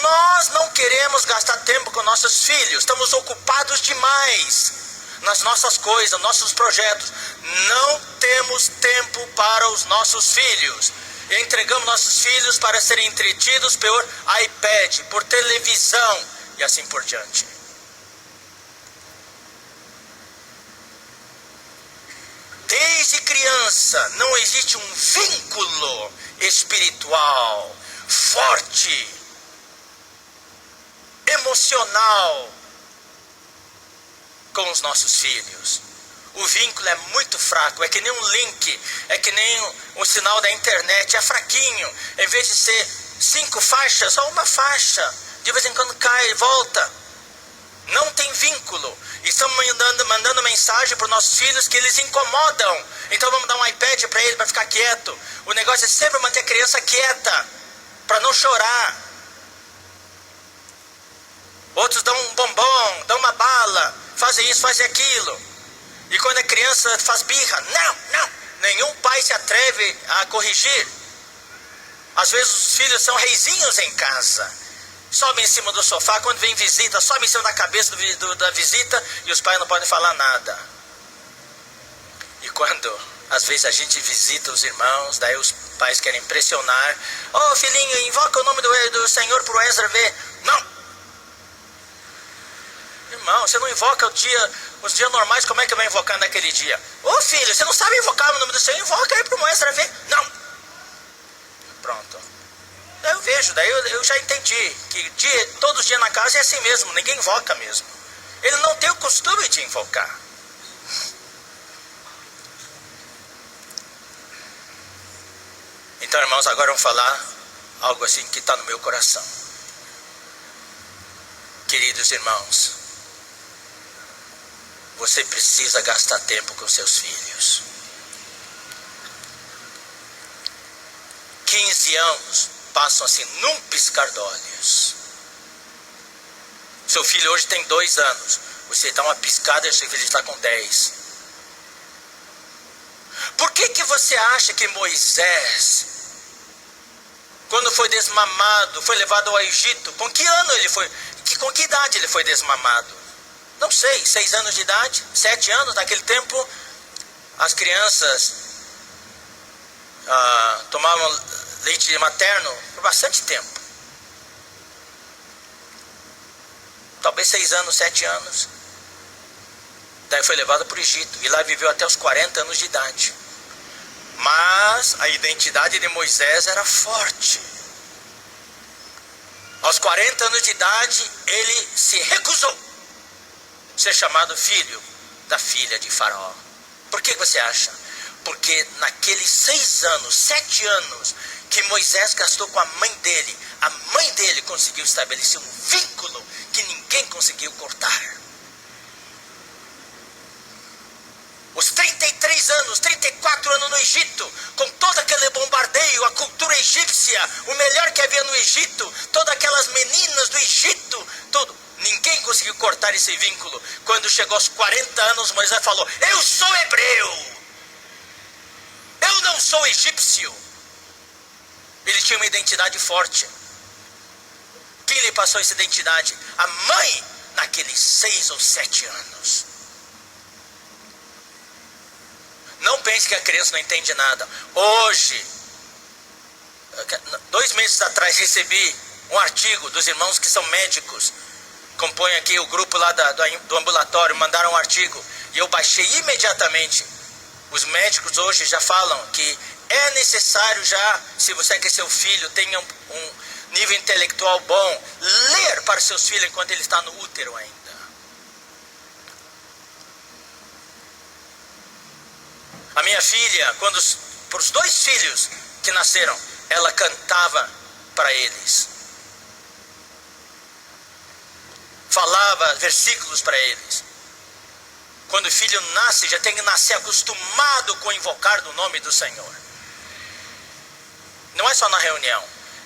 nós não queremos gastar tempo com nossos filhos. Estamos ocupados demais nas nossas coisas, nossos projetos. Não temos tempo para os nossos filhos. E entregamos nossos filhos para serem entretidos por iPad, por televisão e assim por diante. Desde criança não existe um vínculo espiritual forte, emocional com os nossos filhos. O vínculo é muito fraco, é que nem um link, é que nem um sinal da internet, é fraquinho. Em vez de ser 5 faixas, só uma faixa, de vez em quando cai e volta. Não tem vínculo. Estamos mandando mensagem para os nossos filhos que eles incomodam. Então vamos dar um iPad para ele para ficar quieto. O negócio é sempre manter a criança quieta, para não chorar. Outros dão um bombom, dão uma bala, fazem isso, fazem aquilo. E quando a criança faz birra, não, nenhum pai se atreve a corrigir. Às vezes os filhos são reizinhos em casa. Sobe em cima do sofá, quando vem visita, sobe em cima da cabeça da visita e os pais não podem falar nada. E quando Às vezes a gente visita os irmãos, daí os pais querem impressionar. Ô filhinho, invoca o nome do Senhor para o Ezra ver. Não! Irmão, você não invoca os dias normais, como é que vai invocar naquele dia? Ô filho, você não sabe invocar o nome do Senhor? Invoca aí para o Ezra ver. Não! Pronto. Daí eu vejo, daí eu já entendi que todos os dias na casa é assim mesmo, ninguém invoca mesmo. Ele não tem o costume de invocar. Então, irmãos, agora vamos falar algo assim que está no meu coração. Queridos irmãos, você precisa gastar tempo com seus filhos. 15 anos passam assim num piscar de olhos. Seu filho hoje tem 2 anos. Você dá uma piscada e seu filho está com 10. Por que você acha que Moisés, quando foi desmamado, foi levado ao Egito, com que ano ele foi? Com que idade ele foi desmamado? Não sei, 6 anos de idade, 7 anos. Naquele tempo, as crianças tomavam leite materno por bastante tempo. Talvez 6 anos, 7 anos. Daí foi levado para o Egito e lá viveu até os 40 anos de idade. Mas a identidade de Moisés era forte. Aos 40 anos de idade, ele se recusou a ser chamado filho da filha de Faraó. Por que você acha? Porque naqueles 6 anos, 7 anos que Moisés gastou com a mãe dele conseguiu estabelecer um vínculo que ninguém conseguiu cortar. Os 33 anos, 34 anos no Egito, com todo aquele bombardeio, a cultura egípcia, o melhor que havia no Egito, todas aquelas meninas do Egito, tudo. Ninguém conseguiu cortar esse vínculo. Quando chegou aos 40 anos, Moisés falou: eu sou hebreu, eu não sou egípcio. Ele tinha uma identidade forte. Quem lhe passou essa identidade? A mãe, naqueles 6 ou 7 anos. Não pense que a criança não entende nada. Hoje, 2 meses atrás, recebi um artigo dos irmãos que são médicos. Compõem aqui o grupo lá do ambulatório, mandaram um artigo. E eu baixei imediatamente. Os médicos hoje já falam que é necessário já, se você quer que seu filho tenha um nível intelectual bom, ler para seus filhos enquanto ele está no útero ainda. A minha filha, para os 2 filhos que nasceram, ela cantava para eles. Falava versículos para eles. Quando o filho nasce, já tem que nascer acostumado com invocar do nome do Senhor. Não é só na reunião.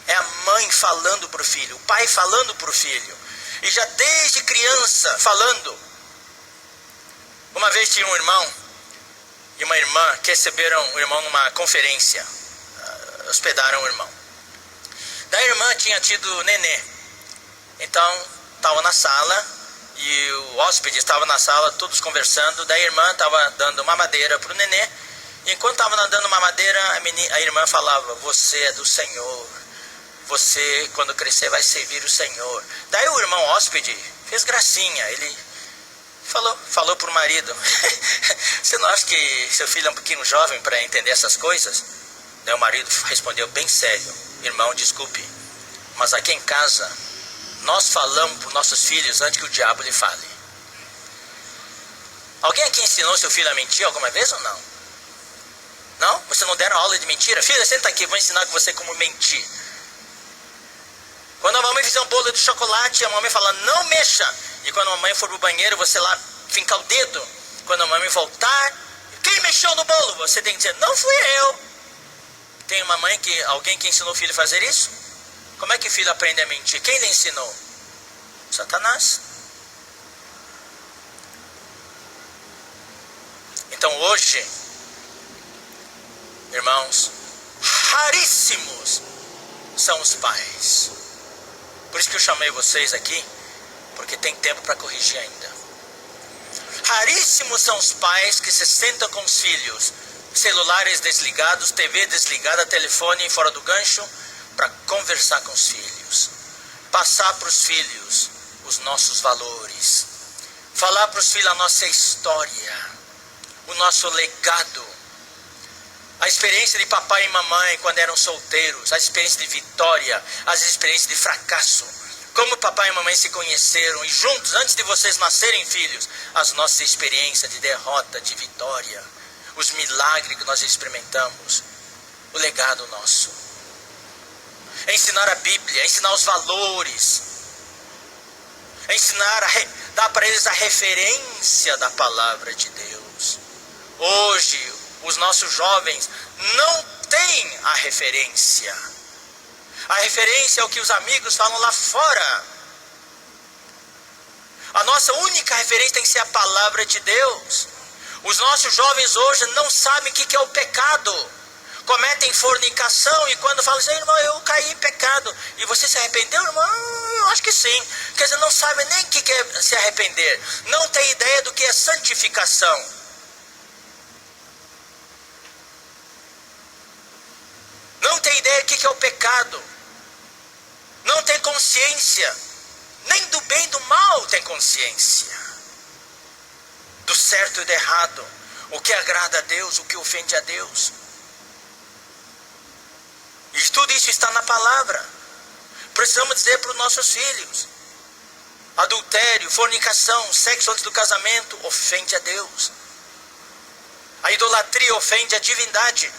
É a mãe falando para o filho, o pai falando para o filho. E já desde criança falando. Uma vez tinha um irmão e uma irmã que receberam o irmão numa conferência. Hospedaram o irmão. Da irmã tinha tido nenê. Então, estava na sala e o hóspede estava na sala, todos conversando. Da irmã estava dando mamadeira para o nenê. E enquanto estava dando mamadeira, a irmã falava: você é do Senhor. Você, quando crescer, vai servir o Senhor. Daí o irmão hóspede fez gracinha. Ele falou para o marido: você não acha que seu filho é um pouquinho jovem para entender essas coisas? Daí o marido respondeu bem sério: irmão, desculpe, mas aqui em casa nós falamos para os nossos filhos antes que o diabo lhe fale. Alguém aqui ensinou seu filho a mentir alguma vez ou não? Não? Você não deram aula de mentira? Filha, senta aqui, vou ensinar você como mentir. Quando a mamãe fizer um bolo de chocolate, a mamãe fala: não mexa. E quando a mamãe for pro banheiro, você lá fincar o dedo. Quando a mamãe voltar, quem mexeu no bolo? Você tem que dizer: não fui eu. Tem uma mãe alguém que ensinou o filho a fazer isso? Como é que o filho aprende a mentir? Quem lhe ensinou? Satanás. Então hoje, irmãos, raríssimos são os pais. Por isso que eu chamei vocês aqui, porque tem tempo para corrigir ainda. Raríssimos são os pais que se sentam com os filhos. celulares desligados, TV desligada, telefone fora do gancho, para conversar com os filhos, passar para os filhos os nossos valores, falar para os filhos a nossa história, o nosso legado, a experiência de papai e mamãe quando eram solteiros, a experiência de vitória, as experiências de fracasso, como papai e mamãe se conheceram e juntos, antes de vocês nascerem filhos, as nossas experiências de derrota, de vitória, os milagres que nós experimentamos, o legado nosso. Ensinar a Bíblia, ensinar os valores, ensinar, dar para eles a referência da palavra de Deus. Hoje, os nossos jovens não têm a referência. A referência é o que os amigos falam lá fora. A nossa única referência tem que ser a palavra de Deus. Os nossos jovens hoje não sabem o que é o pecado. Cometem fornicação e quando falam assim, irmão, eu caí em pecado. E você se arrependeu, irmão? Eu acho que sim. Quer dizer, não sabem nem o que é se arrepender. Não tem ideia do que é santificação. Não tem ideia do que é o pecado. Não tem consciência. Nem do bem e do mal tem consciência. Do certo e do errado. O que agrada a Deus, o que ofende a Deus. E tudo isso está na palavra. Precisamos dizer para os nossos filhos. Adultério, fornicação, sexo antes do casamento ofende a Deus. A idolatria ofende a divindade.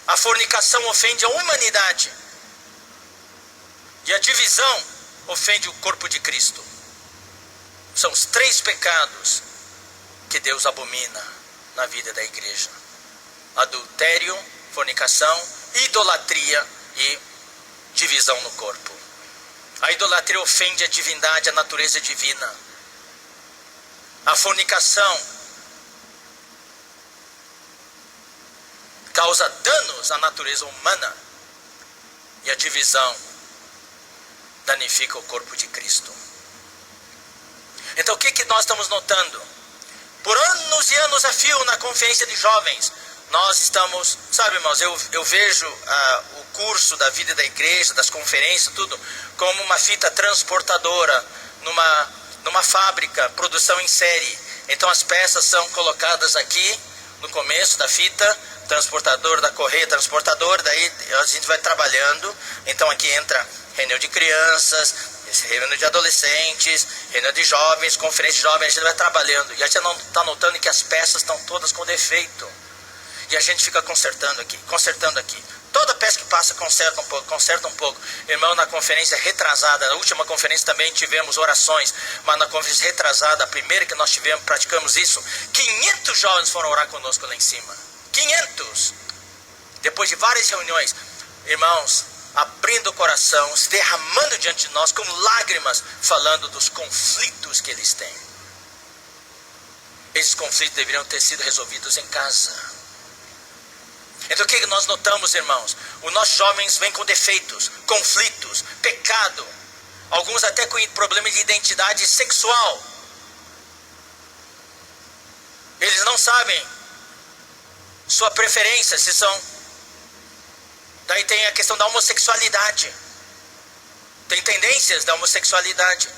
A fornicação ofende a humanidade. E a divisão ofende o corpo de Cristo. São os 3 pecados que Deus abomina na vida da igreja: adultério, fornicação, idolatria e divisão no corpo. A idolatria ofende a divindade, a natureza divina. A fornicação causa danos à natureza humana. E a divisão danifica o corpo de Cristo. Então o que nós estamos notando? Por anos e anos a fio na conferência de jovens, nós estamos, sabe, irmãos, eu vejo o curso da vida da igreja, das conferências, tudo, como uma fita transportadora, numa fábrica, produção em série. Então as peças são colocadas aqui, no começo da fita, transportador da correia, transportador, daí a gente vai trabalhando. Então aqui entra reunião de crianças, reunião de adolescentes, reunião de jovens, conferência de jovens, a gente vai trabalhando. E a gente não está notando que as peças estão todas com defeito. E a gente fica consertando aqui. Toda peça que passa conserta um pouco. Irmão, na conferência retrasada, na última conferência também tivemos orações, mas na conferência retrasada, a primeira que nós tivemos, praticamos isso, 500 jovens foram orar conosco lá em cima. 500! Depois de várias reuniões, irmãos, abrindo o coração, se derramando diante de nós, com lágrimas, falando dos conflitos que eles têm. Esses conflitos deveriam ter sido resolvidos em casa. Então o que nós notamos, irmãos? Os nossos jovens vêm com defeitos, conflitos, pecado, alguns até com problemas de identidade sexual. Eles não sabem sua preferência, se são... Daí tem a questão da homossexualidade. Tem tendências da homossexualidade.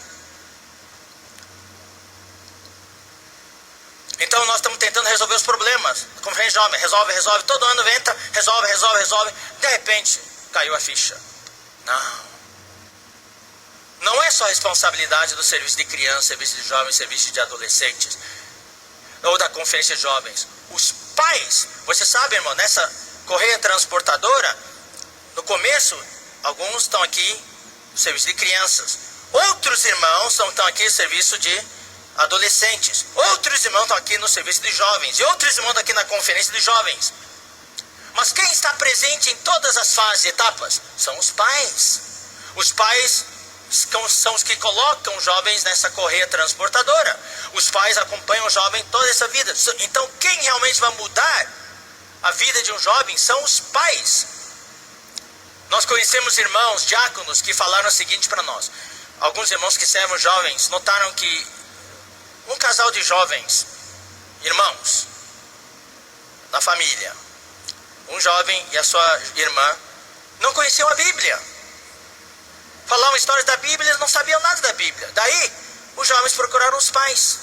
Então nós estamos tentando resolver os problemas. A conferência jovem resolve, todo ano entra, resolve. De repente, caiu a ficha. Não é só a responsabilidade do serviço de crianças, serviço de jovens, serviço de adolescentes, ou da conferência de jovens. Os pais, você sabe, irmão, nessa correia transportadora, no começo, alguns estão aqui no serviço de crianças. Outros irmãos estão aqui no serviço de adolescentes. Outros irmãos estão aqui no serviço de jovens. E outros irmãos estão aqui na conferência de jovens. Mas quem está presente em todas as fases e etapas? São os pais. Os pais são os que colocam os jovens nessa correia transportadora. Os pais acompanham o jovem toda essa vida. Então quem realmente vai mudar a vida de um jovem são os pais. Nós conhecemos irmãos, diáconos, que falaram o seguinte para nós. Alguns irmãos que servem os jovens notaram que um casal de jovens, irmãos, na família. Um jovem e a sua irmã não conheciam a Bíblia. Falavam histórias da Bíblia, eles não sabiam nada da Bíblia. Daí, os jovens procuraram os pais.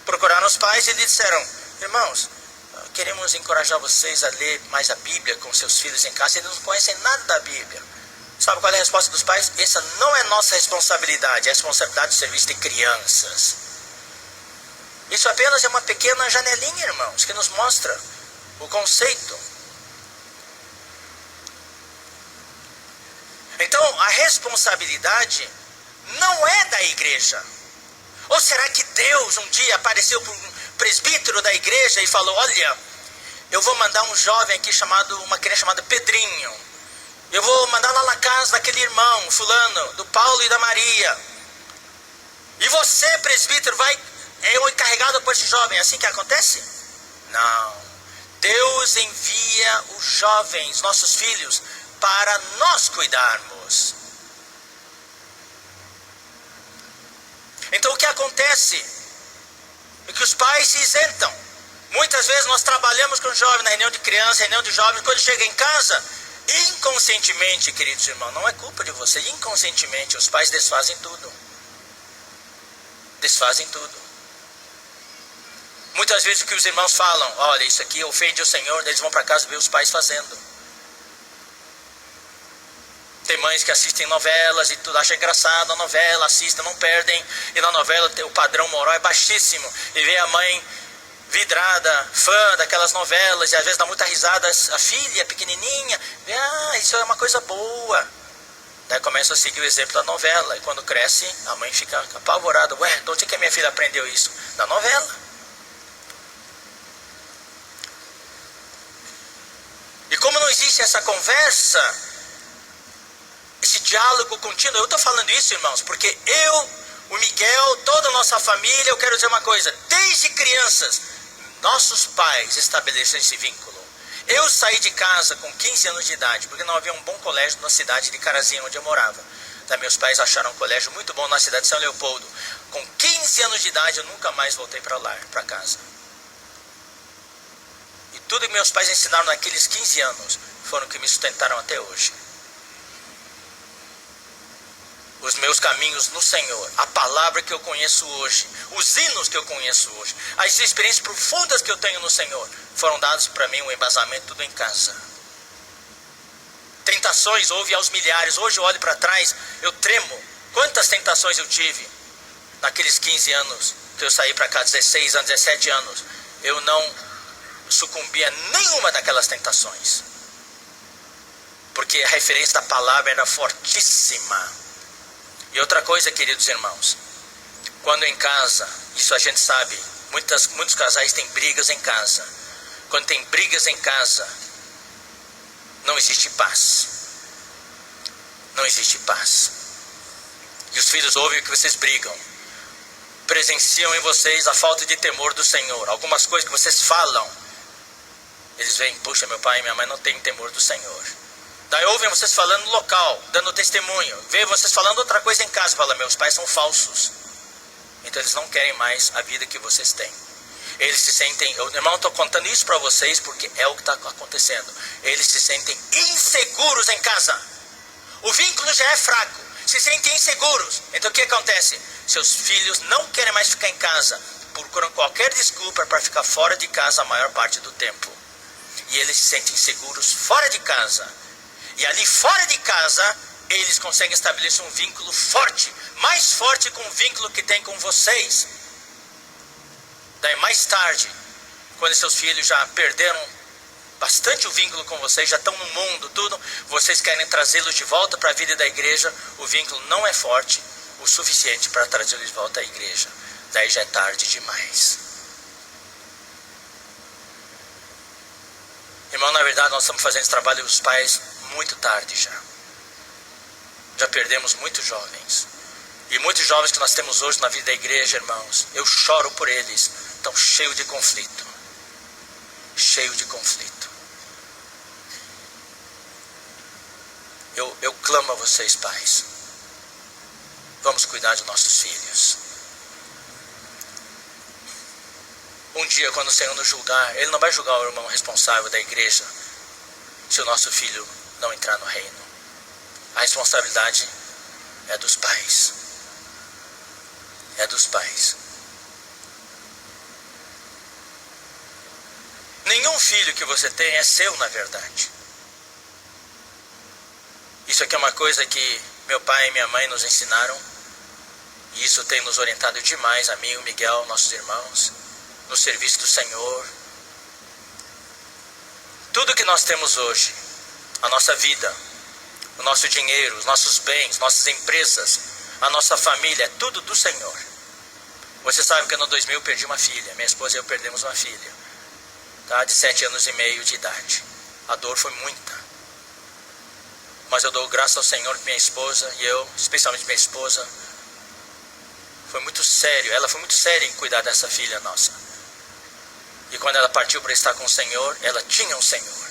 Procuraram os pais e lhes disseram: irmãos, queremos encorajar vocês a ler mais a Bíblia com seus filhos em casa. Eles não conhecem nada da Bíblia. Sabe qual é a resposta dos pais? Essa não é nossa responsabilidade, é a responsabilidade do serviço de crianças. Isso apenas é uma pequena janelinha, irmãos, que nos mostra o conceito. Então, a responsabilidade não é da igreja. Ou será que Deus um dia apareceu para um presbítero da igreja e falou: olha, eu vou mandar um jovem aqui uma criança chamada Pedrinho. Eu vou mandar lá na casa daquele irmão, fulano, do Paulo e da Maria. E você, presbítero, é o encarregado por esse jovem. É assim que acontece? Não. Deus envia os jovens, nossos filhos, para nós cuidarmos. Então o que acontece é que os pais se isentam. Muitas vezes nós trabalhamos com jovens na reunião de crianças, reunião de jovens. Quando chega em casa, inconscientemente, queridos irmãos, não é culpa de você, inconscientemente os pais desfazem tudo. Desfazem tudo. Muitas vezes o que os irmãos falam: olha, isso aqui ofende o Senhor, eles vão para casa ver os pais fazendo. Tem mães que assistem novelas e tudo, acham engraçado a novela, assistem, não perdem. E na novela o padrão moral é baixíssimo. E vê a mãe vidrada, fã daquelas novelas, e às vezes dá muita risada, a filha pequenininha, vê, isso é uma coisa boa. Daí começa a seguir o exemplo da novela. E quando cresce, a mãe fica apavorada: ué, de onde que a minha filha aprendeu isso? Da novela. E como não existe essa conversa, esse diálogo contínuo, eu estou falando isso, irmãos, porque o Miguel, toda a nossa família, eu quero dizer uma coisa: desde crianças, nossos pais estabeleceram esse vínculo. Eu saí de casa com 15 anos de idade, porque não havia um bom colégio na cidade de Carazinho, onde eu morava. Então, meus pais acharam um colégio muito bom na cidade de São Leopoldo. Com 15 anos de idade, eu nunca mais voltei para casa. E tudo que meus pais ensinaram naqueles 15 anos foram que me sustentaram até hoje. Os meus caminhos no Senhor, a palavra que eu conheço hoje, os hinos que eu conheço hoje, as experiências profundas que eu tenho no Senhor, foram dados para mim, um embasamento, tudo em casa. Tentações houve aos milhares. Hoje eu olho para trás, eu tremo. Quantas tentações eu tive naqueles 15 anos que eu saí para cá, 16 anos, 17 anos. Eu não sucumbi a nenhuma daquelas tentações, porque a referência da palavra era fortíssima. E outra coisa, queridos irmãos, quando em casa, isso a gente sabe, muitos casais têm brigas em casa. Quando tem brigas em casa, não existe paz. Não existe paz. E os filhos ouvem que vocês brigam, presenciam em vocês a falta de temor do Senhor. Algumas coisas que vocês falam, eles veem: puxa, meu pai e minha mãe não têm temor do Senhor. Daí ouvem vocês falando no local, dando testemunho. Vê vocês falando outra coisa em casa. Fala: meus pais são falsos. Então eles não querem mais a vida que vocês têm. Eles se sentem... irmão, estou contando isso para vocês porque é o que está acontecendo. Eles se sentem inseguros em casa. O vínculo já é fraco. Se sentem inseguros. Então o que acontece? Seus filhos não querem mais ficar em casa. Procuram qualquer desculpa para ficar fora de casa a maior parte do tempo. E eles se sentem inseguros fora de casa. E ali fora de casa, eles conseguem estabelecer um vínculo forte, mais forte que um vínculo que tem com vocês. Daí mais tarde, quando seus filhos já perderam bastante o vínculo com vocês, já estão no mundo, tudo, vocês querem trazê-los de volta para a vida da igreja, o vínculo não é forte o suficiente para trazê-los de volta à igreja. Daí já é tarde demais. Irmão, na verdade nós estamos fazendo esse trabalho dos pais muito tarde já. Já perdemos muitos jovens. E muitos jovens que nós temos hoje na vida da igreja, irmãos, eu choro por eles. Estão cheios de conflito. Cheio de conflito. Eu clamo a vocês, pais. Vamos cuidar de nossos filhos. Um dia, quando o Senhor nos julgar, Ele não vai julgar o irmão responsável da igreja se o nosso filho não entrar no reino. A responsabilidade é dos pais. É dos pais. Nenhum filho que você tem é seu, na verdade. Isso aqui é uma coisa que meu pai e minha mãe nos ensinaram. E isso tem nos orientado demais, a mim e o Miguel, nossos irmãos, no serviço do Senhor. Tudo que nós temos hoje, a nossa vida, o nosso dinheiro, os nossos bens, nossas empresas, a nossa família, é tudo do Senhor. Você sabe que no 2000 eu perdi uma filha, minha esposa e eu perdemos uma filha, tá? De 7 anos e meio de idade. A dor foi muita. Mas eu dou graças ao Senhor que minha esposa e eu, especialmente minha esposa, foi muito sério. Ela foi muito séria em cuidar dessa filha nossa. E quando ela partiu para estar com o Senhor, ela tinha um Senhor.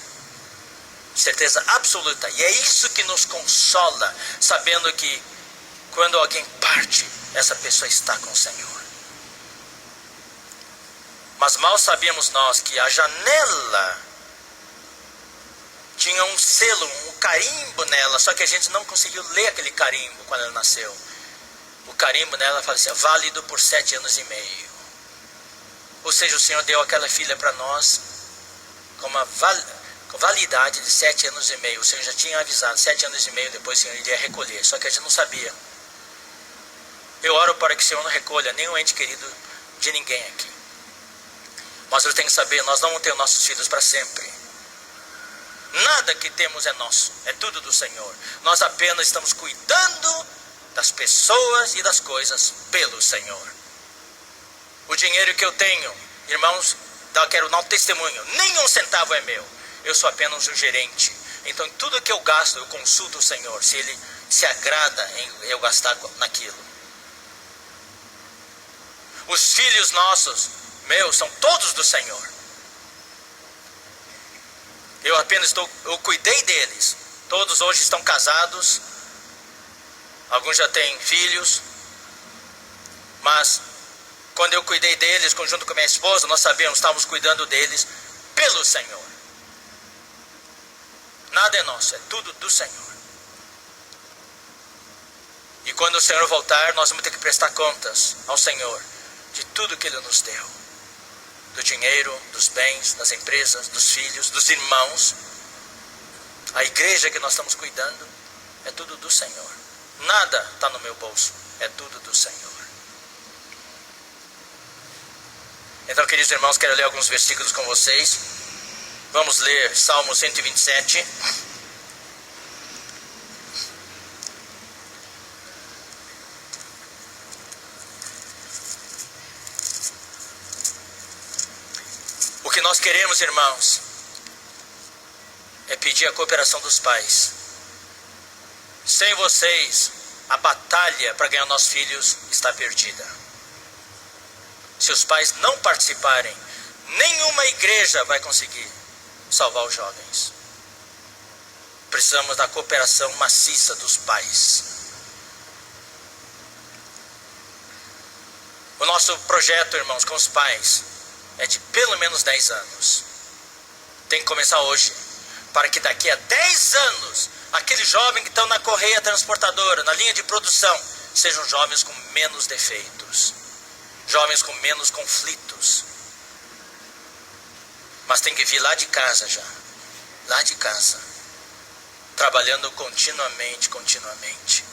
Certeza absoluta. E é isso que nos consola, sabendo que quando alguém parte, essa pessoa está com o Senhor. Mas mal sabíamos nós que a janela tinha um selo, um carimbo nela, só que a gente não conseguiu ler aquele carimbo quando ela nasceu. O carimbo nela fala assim, válido por 7 anos e meio. Ou seja, o Senhor deu aquela filha para nós com uma validade de 7 anos e meio. O Senhor já tinha avisado, 7 anos e meio depois o Senhor iria recolher, só que a gente não sabia. Eu oro para que o Senhor não recolha nenhum ente querido de ninguém aqui. Mas eu tenho que saber, nós não vamos ter nossos filhos para sempre. Nada que temos é nosso, é tudo do Senhor. Nós apenas estamos cuidando das pessoas e das coisas pelo Senhor. O dinheiro que eu tenho, irmãos, quero dar um testemunho, nenhum centavo é meu. Eu sou apenas um gerente. Então tudo que eu gasto, eu consulto o Senhor, se Ele se agrada em eu gastar naquilo. Os filhos nossos, meus, são todos do Senhor. Eu cuidei deles. Todos hoje estão casados. Alguns já têm filhos. Mas quando eu cuidei deles, junto com a minha esposa, nós sabíamos, estávamos cuidando deles pelo Senhor. Nada é nosso, é tudo do Senhor. E quando o Senhor voltar, nós vamos ter que prestar contas ao Senhor de tudo que Ele nos deu. Do dinheiro, dos bens, das empresas, dos filhos, dos irmãos. A igreja que nós estamos cuidando é tudo do Senhor. Nada está no meu bolso, é tudo do Senhor. Então, queridos irmãos, quero ler alguns versículos com vocês. Vamos ler Salmo 127. O que nós queremos, irmãos, é pedir a cooperação dos pais. Sem vocês, a batalha para ganhar nossos filhos está perdida. Se os pais não participarem, nenhuma igreja vai conseguir salvar os jovens. Precisamos da cooperação maciça dos pais. O nosso projeto, irmãos, com os pais é de pelo menos 10 anos. Tem que começar hoje, para que daqui a 10 anos, aqueles jovens que estão na correia transportadora, na linha de produção, sejam jovens com menos defeitos, jovens com menos conflitos. Mas tem que vir lá de casa já, lá de casa, trabalhando continuamente.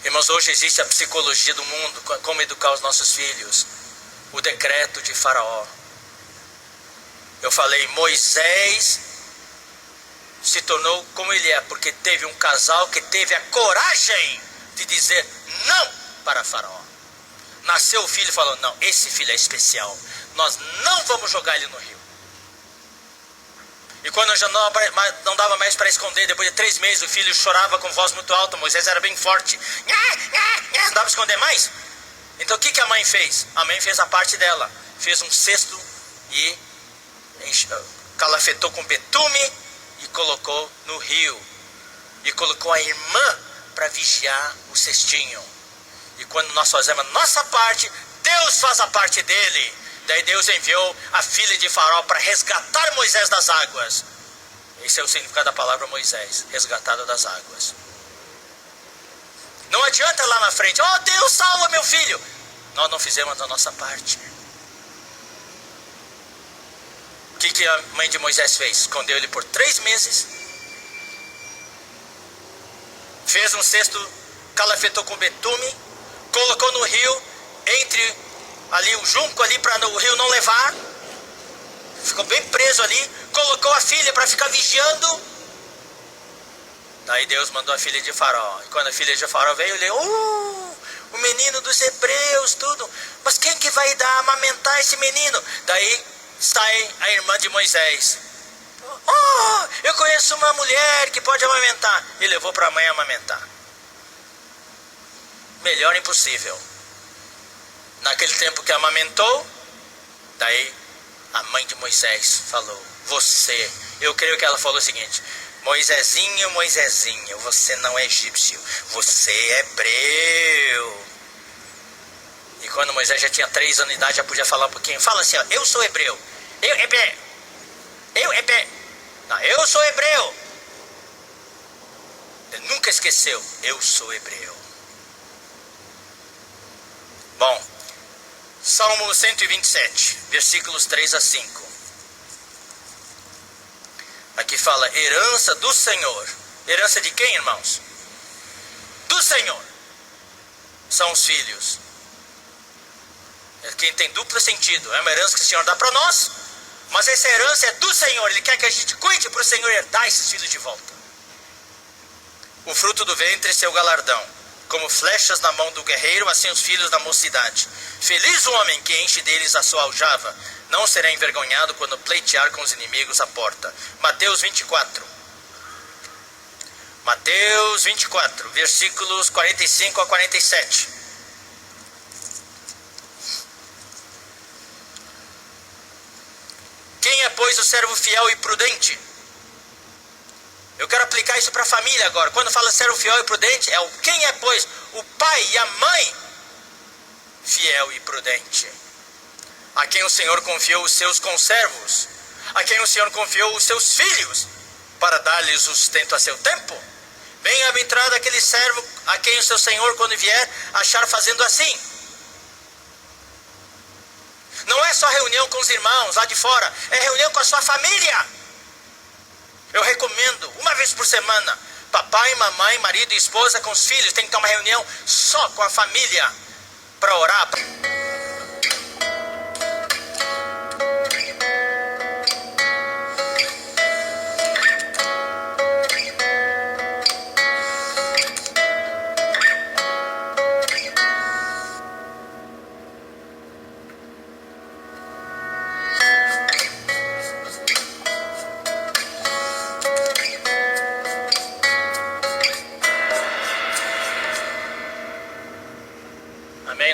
Irmãos, hoje existe a psicologia do mundo, como educar os nossos filhos. O decreto de Faraó. Eu falei, Moisés se tornou como ele é, porque teve um casal que teve a coragem de dizer não para Faraó. Nasceu o filho e falou, não, esse filho é especial. Nós não vamos jogar ele no rio. E quando já não dava mais para esconder, depois de 3 meses, o filho chorava com voz muito alta. Moisés era bem forte. Não dava para esconder mais. Então o que a mãe fez? A mãe fez a parte dela. Fez um cesto e calafetou com betume e colocou no rio. E colocou a irmã para vigiar o cestinho. E quando nós fazemos a nossa parte, Deus faz a parte dele. Daí Deus enviou a filha de Faraó para resgatar Moisés das águas. Esse é o significado da palavra Moisés, resgatado das águas. Não adianta lá na frente, oh Deus salva meu filho. Nós não fizemos a nossa parte. O que a mãe de Moisés fez? Escondeu ele por 3 meses. Fez um cesto, calafetou com betume, colocou no rio, entre ali o junco ali para o rio não levar. Ficou bem preso ali, colocou a filha para ficar vigiando. Daí Deus mandou a filha de Faraó. E quando a filha de Faraó veio, ele, o menino dos hebreus, tudo. Mas quem que vai dar a amamentar esse menino? Daí sai a irmã de Moisés. Oh, eu conheço uma mulher que pode amamentar. E levou para a mãe amamentar. Melhor impossível. Naquele tempo que amamentou, daí a mãe de Moisés falou, você, eu creio que ela falou o seguinte, Moisésinho, Moisésinho, você não é egípcio, você é hebreu. E quando Moisés já tinha 3 anos de idade, já podia falar um pouquinho, fala assim, ó, eu sou hebreu, eu sou hebreu. Ele nunca esqueceu, eu sou hebreu. Bom, Salmo 127, versículos 3 a 5. Aqui fala, herança do Senhor. Herança de quem, irmãos? Do Senhor. São os filhos. Quem tem duplo sentido. É uma herança que o Senhor dá para nós, mas essa herança é do Senhor. Ele quer que a gente cuide para o Senhor herdar esses filhos de volta. O fruto do ventre é seu galardão. Como flechas na mão do guerreiro, assim os filhos da mocidade. Feliz o homem que enche deles a sua aljava. Não será envergonhado quando pleitear com os inimigos à porta. Mateus 24. Mateus 24, versículos 45 a 47. Quem é, pois, o servo fiel e prudente? Eu quero aplicar isso para a família agora. Quando fala servo fiel e prudente, é o quem é, pois, o pai e a mãe fiel e prudente. A quem o Senhor confiou os seus conservos, a quem o Senhor confiou os seus filhos, para dar-lhes o sustento a seu tempo. Bem-aventurado aquele servo a quem o seu Senhor, quando vier, achar fazendo assim. Não é só reunião com os irmãos lá de fora, é reunião com a sua família. Eu recomendo, uma vez por semana, papai, mamãe, marido e esposa com os filhos, tem que ter uma reunião só com a família, para orar.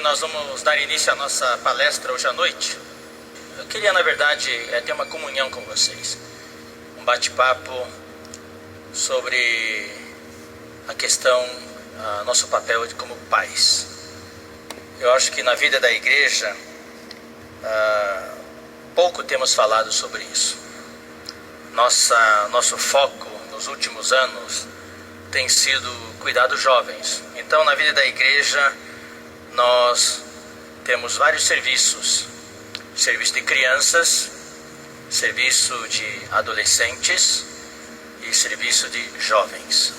Nós vamos dar início à nossa palestra hoje à noite. Eu queria, na verdade, ter uma comunhão com vocês. Um bate-papo sobre a questão, nosso papel como pais. Eu acho que na vida da igreja, pouco temos falado sobre isso. Nosso foco nos últimos anos tem sido cuidar dos jovens. Então, na vida da igreja, nós temos vários serviços. Serviço de crianças, serviço de adolescentes e serviço de jovens.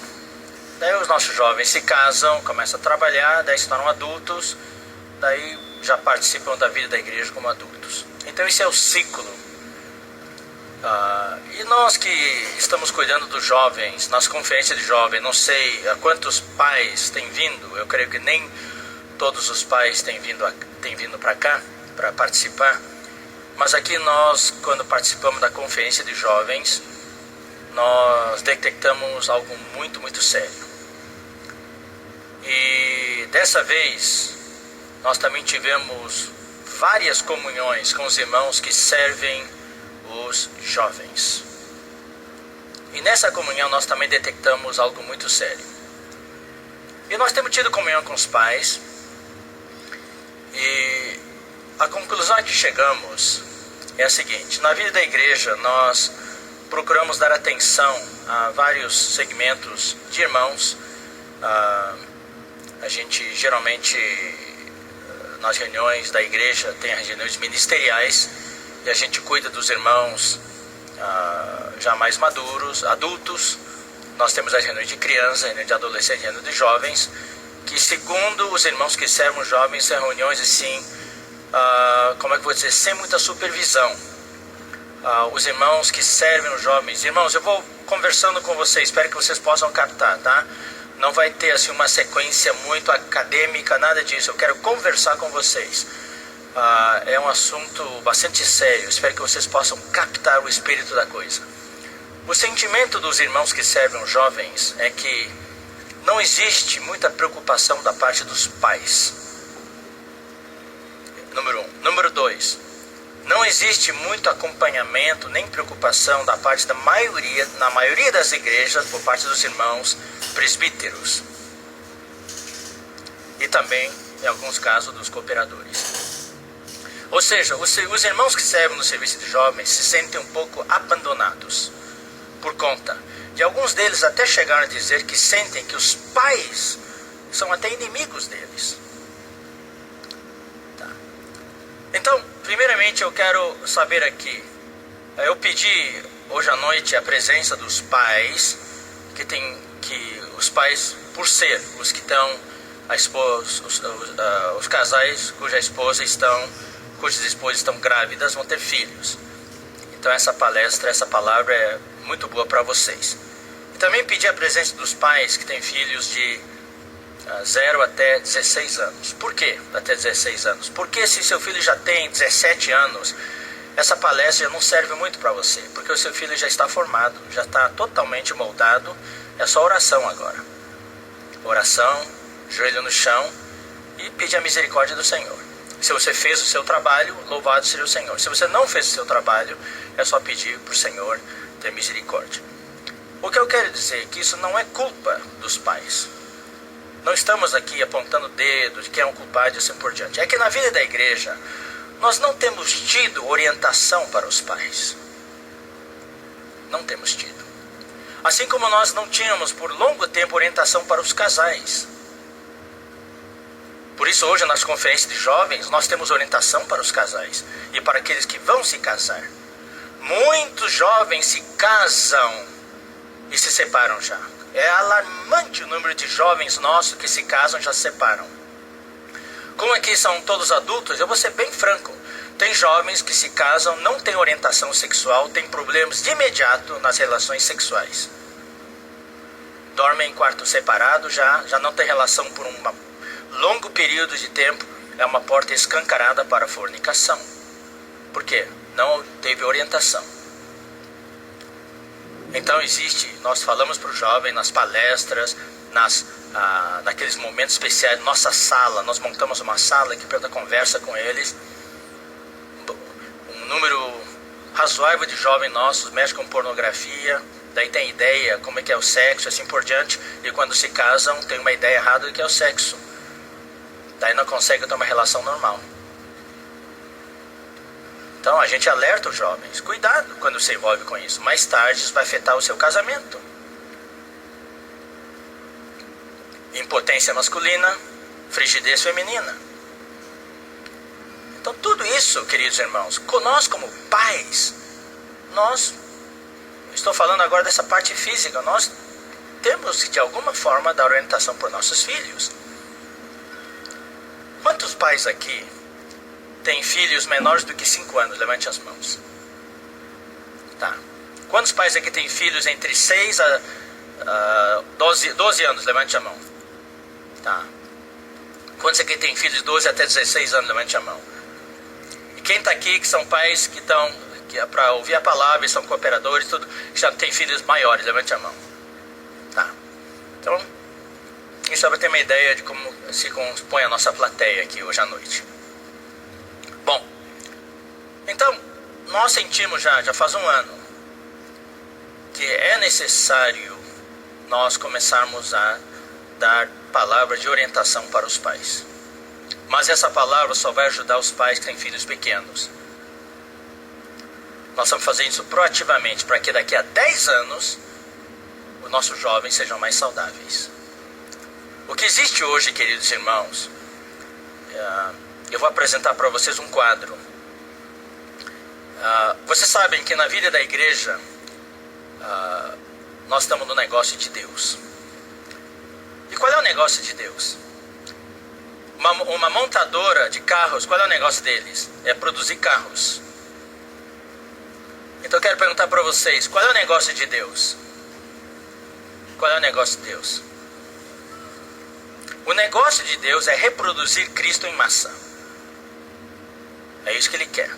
Daí os nossos jovens se casam, começam a trabalhar, daí se tornam adultos, daí já participam da vida da igreja como adultos. Então esse é o ciclo. E nós que estamos cuidando dos jovens, nas conferências de jovens, não sei quantos pais têm vindo, eu creio que nem todos os pais têm vindo para cá para participar, mas aqui nós, quando participamos da conferência de jovens, nós detectamos algo muito, muito sério. E dessa vez nós também tivemos várias comunhões com os irmãos que servem os jovens. E nessa comunhão nós também detectamos algo muito sério. E nós temos tido comunhão com os pais, E a conclusão a que chegamos é a seguinte: na vida da igreja nós procuramos dar atenção a vários segmentos de irmãos. A gente geralmente, nas reuniões da igreja, tem as reuniões ministeriais, e a gente cuida dos irmãos já mais maduros, adultos. Nós temos as reuniões de crianças, reuniões de adolescentes, reuniões de jovens, que segundo os irmãos que servem os jovens, são reuniões assim, como é que eu vou dizer, sem muita supervisão. Os irmãos que servem os jovens, irmãos, eu vou conversando com vocês, espero que vocês possam captar, tá? Não vai ter assim uma sequência muito acadêmica, nada disso. Eu quero conversar com vocês. É um assunto bastante sério, espero que vocês possam captar o espírito da coisa. O sentimento dos irmãos que servem os jovens é que não existe muita preocupação da parte dos pais. Número 1. Número 2. Não existe muito acompanhamento nem preocupação da parte da maioria, na maioria das igrejas, por parte dos irmãos presbíteros. E também, em alguns casos, dos cooperadores. Ou seja, os irmãos que servem no serviço de jovens se sentem um pouco abandonados. Por conta de alguns deles até chegaram a dizer que sentem que os pais são até inimigos deles. Tá. Então, primeiramente eu quero saber aqui, eu pedi hoje à noite a presença dos pais, os pais, por ser os que estão, os casais cujas esposas estão grávidas, vão ter filhos. Então essa palavra é muito boa para vocês. E também pedi a presença dos pais que têm filhos de 0 até 16 anos. Por que até 16 anos? Porque se seu filho já tem 17 anos, essa palestra já não serve muito para você, porque o seu filho já está formado, já está totalmente moldado. É só oração agora. Oração, joelho no chão e pedir a misericórdia do Senhor. Se você fez o seu trabalho, louvado seja o Senhor. Se você não fez o seu trabalho, é só pedir para o Senhor ter misericórdia. O que eu quero dizer é que isso não é culpa dos pais. Não estamos aqui apontando o dedo de quem é um culpado e assim por diante. É que na vida da igreja, nós não temos tido orientação para os pais. Não temos tido. Assim como nós não tínhamos por longo tempo orientação para os casais. Por isso hoje nas conferências de jovens nós temos orientação para os casais e para aqueles que vão se casar. Muitos jovens se casam e se separam já. É alarmante o número de jovens nossos que se casam e já se separam. Como aqui são todos adultos, eu vou ser bem franco. Tem jovens que se casam, não têm orientação sexual, têm problemas de imediato nas relações sexuais. Dormem em quarto separado, já não tem relação por um longo período de tempo, é uma porta escancarada para a fornicação. Por quê? Não teve orientação. Então nós falamos para o jovem nas palestras, naqueles momentos especiais, nossa sala, nós montamos uma sala aqui para dar conversa com eles. Um número razoável de jovens nossos mexem com pornografia, daí tem ideia como é que é o sexo, assim por diante, e quando se casam tem uma ideia errada do que é o sexo. Daí não consegue ter uma relação normal. Então a gente alerta os jovens, cuidado quando se envolve com isso. Mais tarde isso vai afetar o seu casamento. Impotência masculina, frigidez feminina. Então tudo isso, queridos irmãos, nós como pais, estou falando agora dessa parte física, nós temos de alguma forma dar orientação para nossos filhos. Quantos pais aqui têm filhos menores do que 5 anos? Levante as mãos. Tá. Quantos pais aqui têm filhos entre 6 a 12 anos? Levante a mão. Tá. Quantos aqui têm filhos de 12 até 16 anos? Levante a mão. E quem está aqui que são pais que estão para ouvir a palavra e são cooperadores, tudo, que já tem filhos maiores? Levante a mão. Tá. Então, isso só para ter uma ideia de como se compõe a nossa plateia aqui hoje à noite. Bom, então, nós sentimos já faz um ano, que é necessário nós começarmos a dar palavras de orientação para os pais. Mas essa palavra só vai ajudar os pais que têm filhos pequenos. Nós estamos fazendo isso proativamente para que daqui a 10 anos os nossos jovens sejam mais saudáveis. O que existe hoje, queridos irmãos, eu vou apresentar para vocês um quadro. Vocês sabem que na vida da igreja, nós estamos no negócio de Deus. E qual é o negócio de Deus? Uma montadora de carros, qual é o negócio deles? É produzir carros. Então eu quero perguntar para vocês, qual é o negócio de Deus? Qual é o negócio de Deus? O negócio de Deus é reproduzir Cristo em massa. É isso que Ele quer.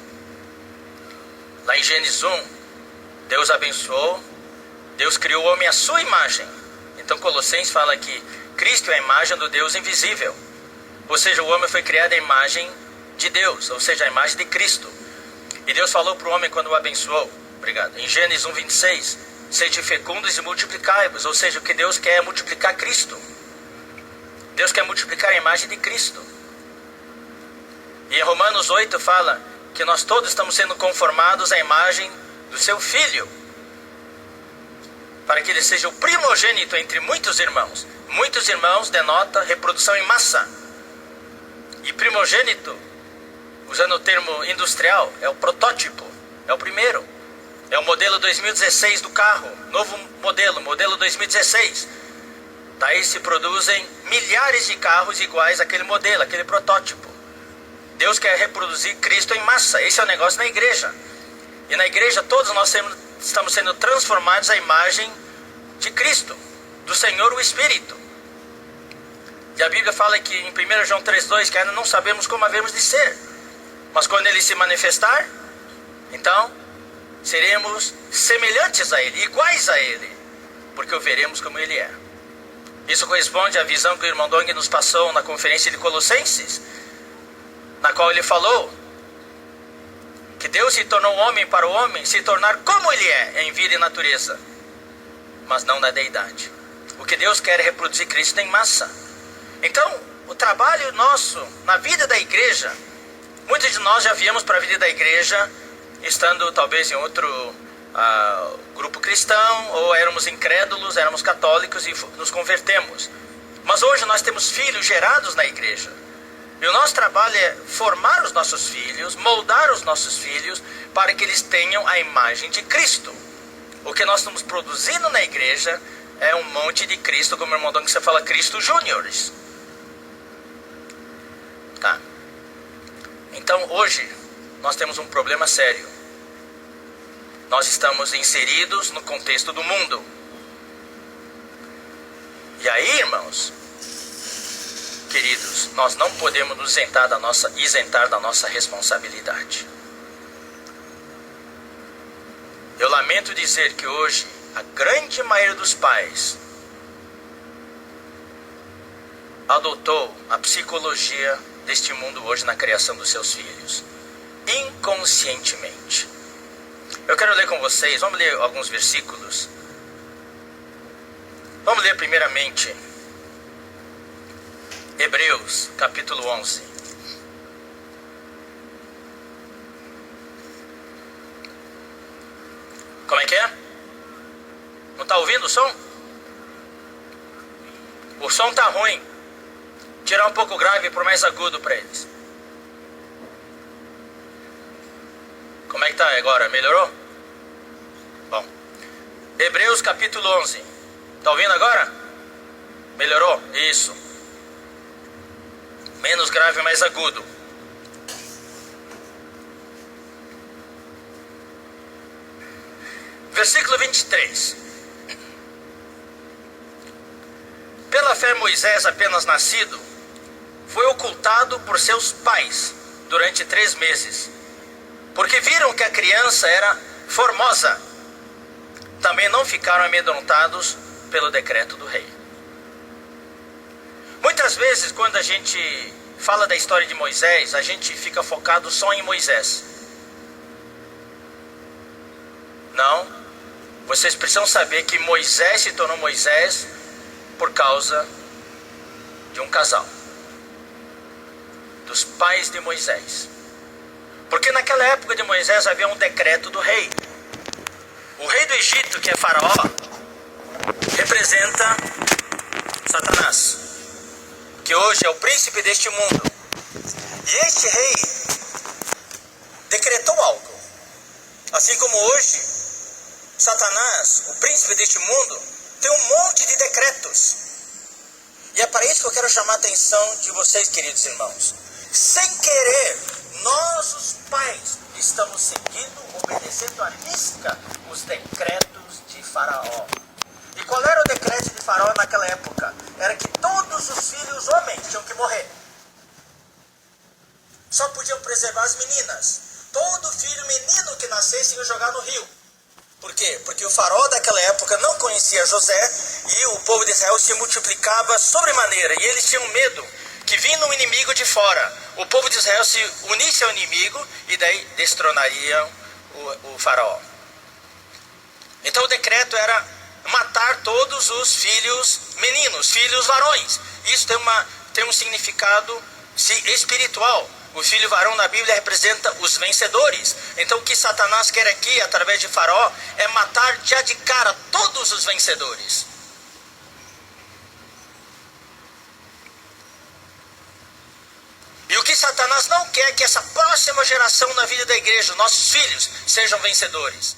Lá em Gênesis 1, Deus abençoou, Deus criou o homem à sua imagem. Então Colossenses fala que Cristo é a imagem do Deus invisível. Ou seja, o homem foi criado à imagem de Deus, ou seja, a imagem de Cristo. E Deus falou para o homem quando o abençoou, obrigado, em Gênesis 1:26, sede fecundos e multiplicai-vos, ou seja, o que Deus quer é multiplicar Cristo. Deus quer multiplicar a imagem de Cristo. E em Romanos 8 fala que nós todos estamos sendo conformados à imagem do seu Filho, para que ele seja o primogênito entre muitos irmãos. Muitos irmãos denota reprodução em massa. E primogênito, usando o termo industrial, é o protótipo, é o primeiro. É o modelo 2016 do carro, novo modelo 2016. Daí se produzem milhares de carros iguais àquele modelo, aquele protótipo. Deus quer reproduzir Cristo em massa. Esse é o negócio na igreja. E na igreja todos nós estamos sendo transformados à imagem de Cristo, do Senhor o Espírito. E a Bíblia fala que em 1 João 3,2 que ainda não sabemos como havemos de ser. Mas quando Ele se manifestar, então seremos semelhantes a Ele, iguais a Ele, porque o veremos como Ele é. Isso corresponde à visão que o irmão Dong nos passou na conferência de Colossenses, na qual ele falou que Deus se tornou homem para o homem se tornar como Ele é em vida e natureza, mas não na deidade. O que Deus quer é reproduzir Cristo em massa. Então, o trabalho nosso na vida da igreja, muitos de nós já viemos para a vida da igreja estando talvez em outro grupo cristão, ou éramos incrédulos, éramos católicos e nos convertemos. Mas hoje nós temos filhos gerados na igreja. E o nosso trabalho é formar os nossos filhos, moldar os nossos filhos para que eles tenham a imagem de Cristo. O que nós estamos produzindo na igreja é um monte de Cristo, como o irmão Dong, você fala, Cristo Júniores. Tá. Então hoje nós temos um problema sério. Nós estamos inseridos no contexto do mundo. E aí, irmãos, queridos, nós não podemos nos isentar da nossa responsabilidade. Eu lamento dizer que hoje a grande maioria dos pais adotou a psicologia deste mundo hoje na criação dos seus filhos, inconscientemente. Eu quero ler com vocês, vamos ler alguns versículos. Vamos ler primeiramente Hebreus, capítulo 11. Como é que é? Não está ouvindo o som? O som está ruim. Tirar um pouco o grave e pôr mais agudo para eles. Como é que está agora? Melhorou? Bom. Hebreus capítulo 11. Está ouvindo agora? Melhorou? Isso. Menos grave, mais agudo. Versículo 23. Pela fé Moisés, apenas nascido, foi ocultado por seus pais durante 3 meses, porque viram que a criança era formosa. Também não ficaram amedrontados pelo decreto do rei. Muitas vezes, quando a gente fala da história de Moisés, a gente fica focado só em Moisés. Não, vocês precisam saber que Moisés se tornou Moisés por causa de um casal. os pais de Moisés. Porque naquela época de Moisés havia um decreto do rei. O rei do Egito, que é Faraó, representa Satanás, que hoje é o príncipe deste mundo. E este rei decretou algo. Assim como hoje, Satanás, o príncipe deste mundo, tem um monte de decretos. E é para isso que eu quero chamar a atenção de vocês, queridos irmãos. Sem querer, nós, os pais, estamos seguindo, obedecendo à risca, os decretos de Faraó. E qual era o decreto de Faraó naquela época? Era que todos os filhos homens tinham que morrer. Só podiam preservar as meninas. Todo filho menino que nascesse ia jogar no rio. Por quê? Porque o faraó daquela época não conhecia José e o povo de Israel se multiplicava sobremaneira. E eles tinham medo que vindo um inimigo de fora, o povo de Israel se unisse ao inimigo e daí destronaria o faraó. Então o decreto era matar todos os filhos meninos, filhos varões. Isso tem um significado espiritual. O filho varão na Bíblia representa os vencedores. Então o que Satanás quer aqui, através de Faraó, é matar já de cara todos os vencedores. E o que Satanás não quer é que essa próxima geração na vida da igreja, nossos filhos, sejam vencedores.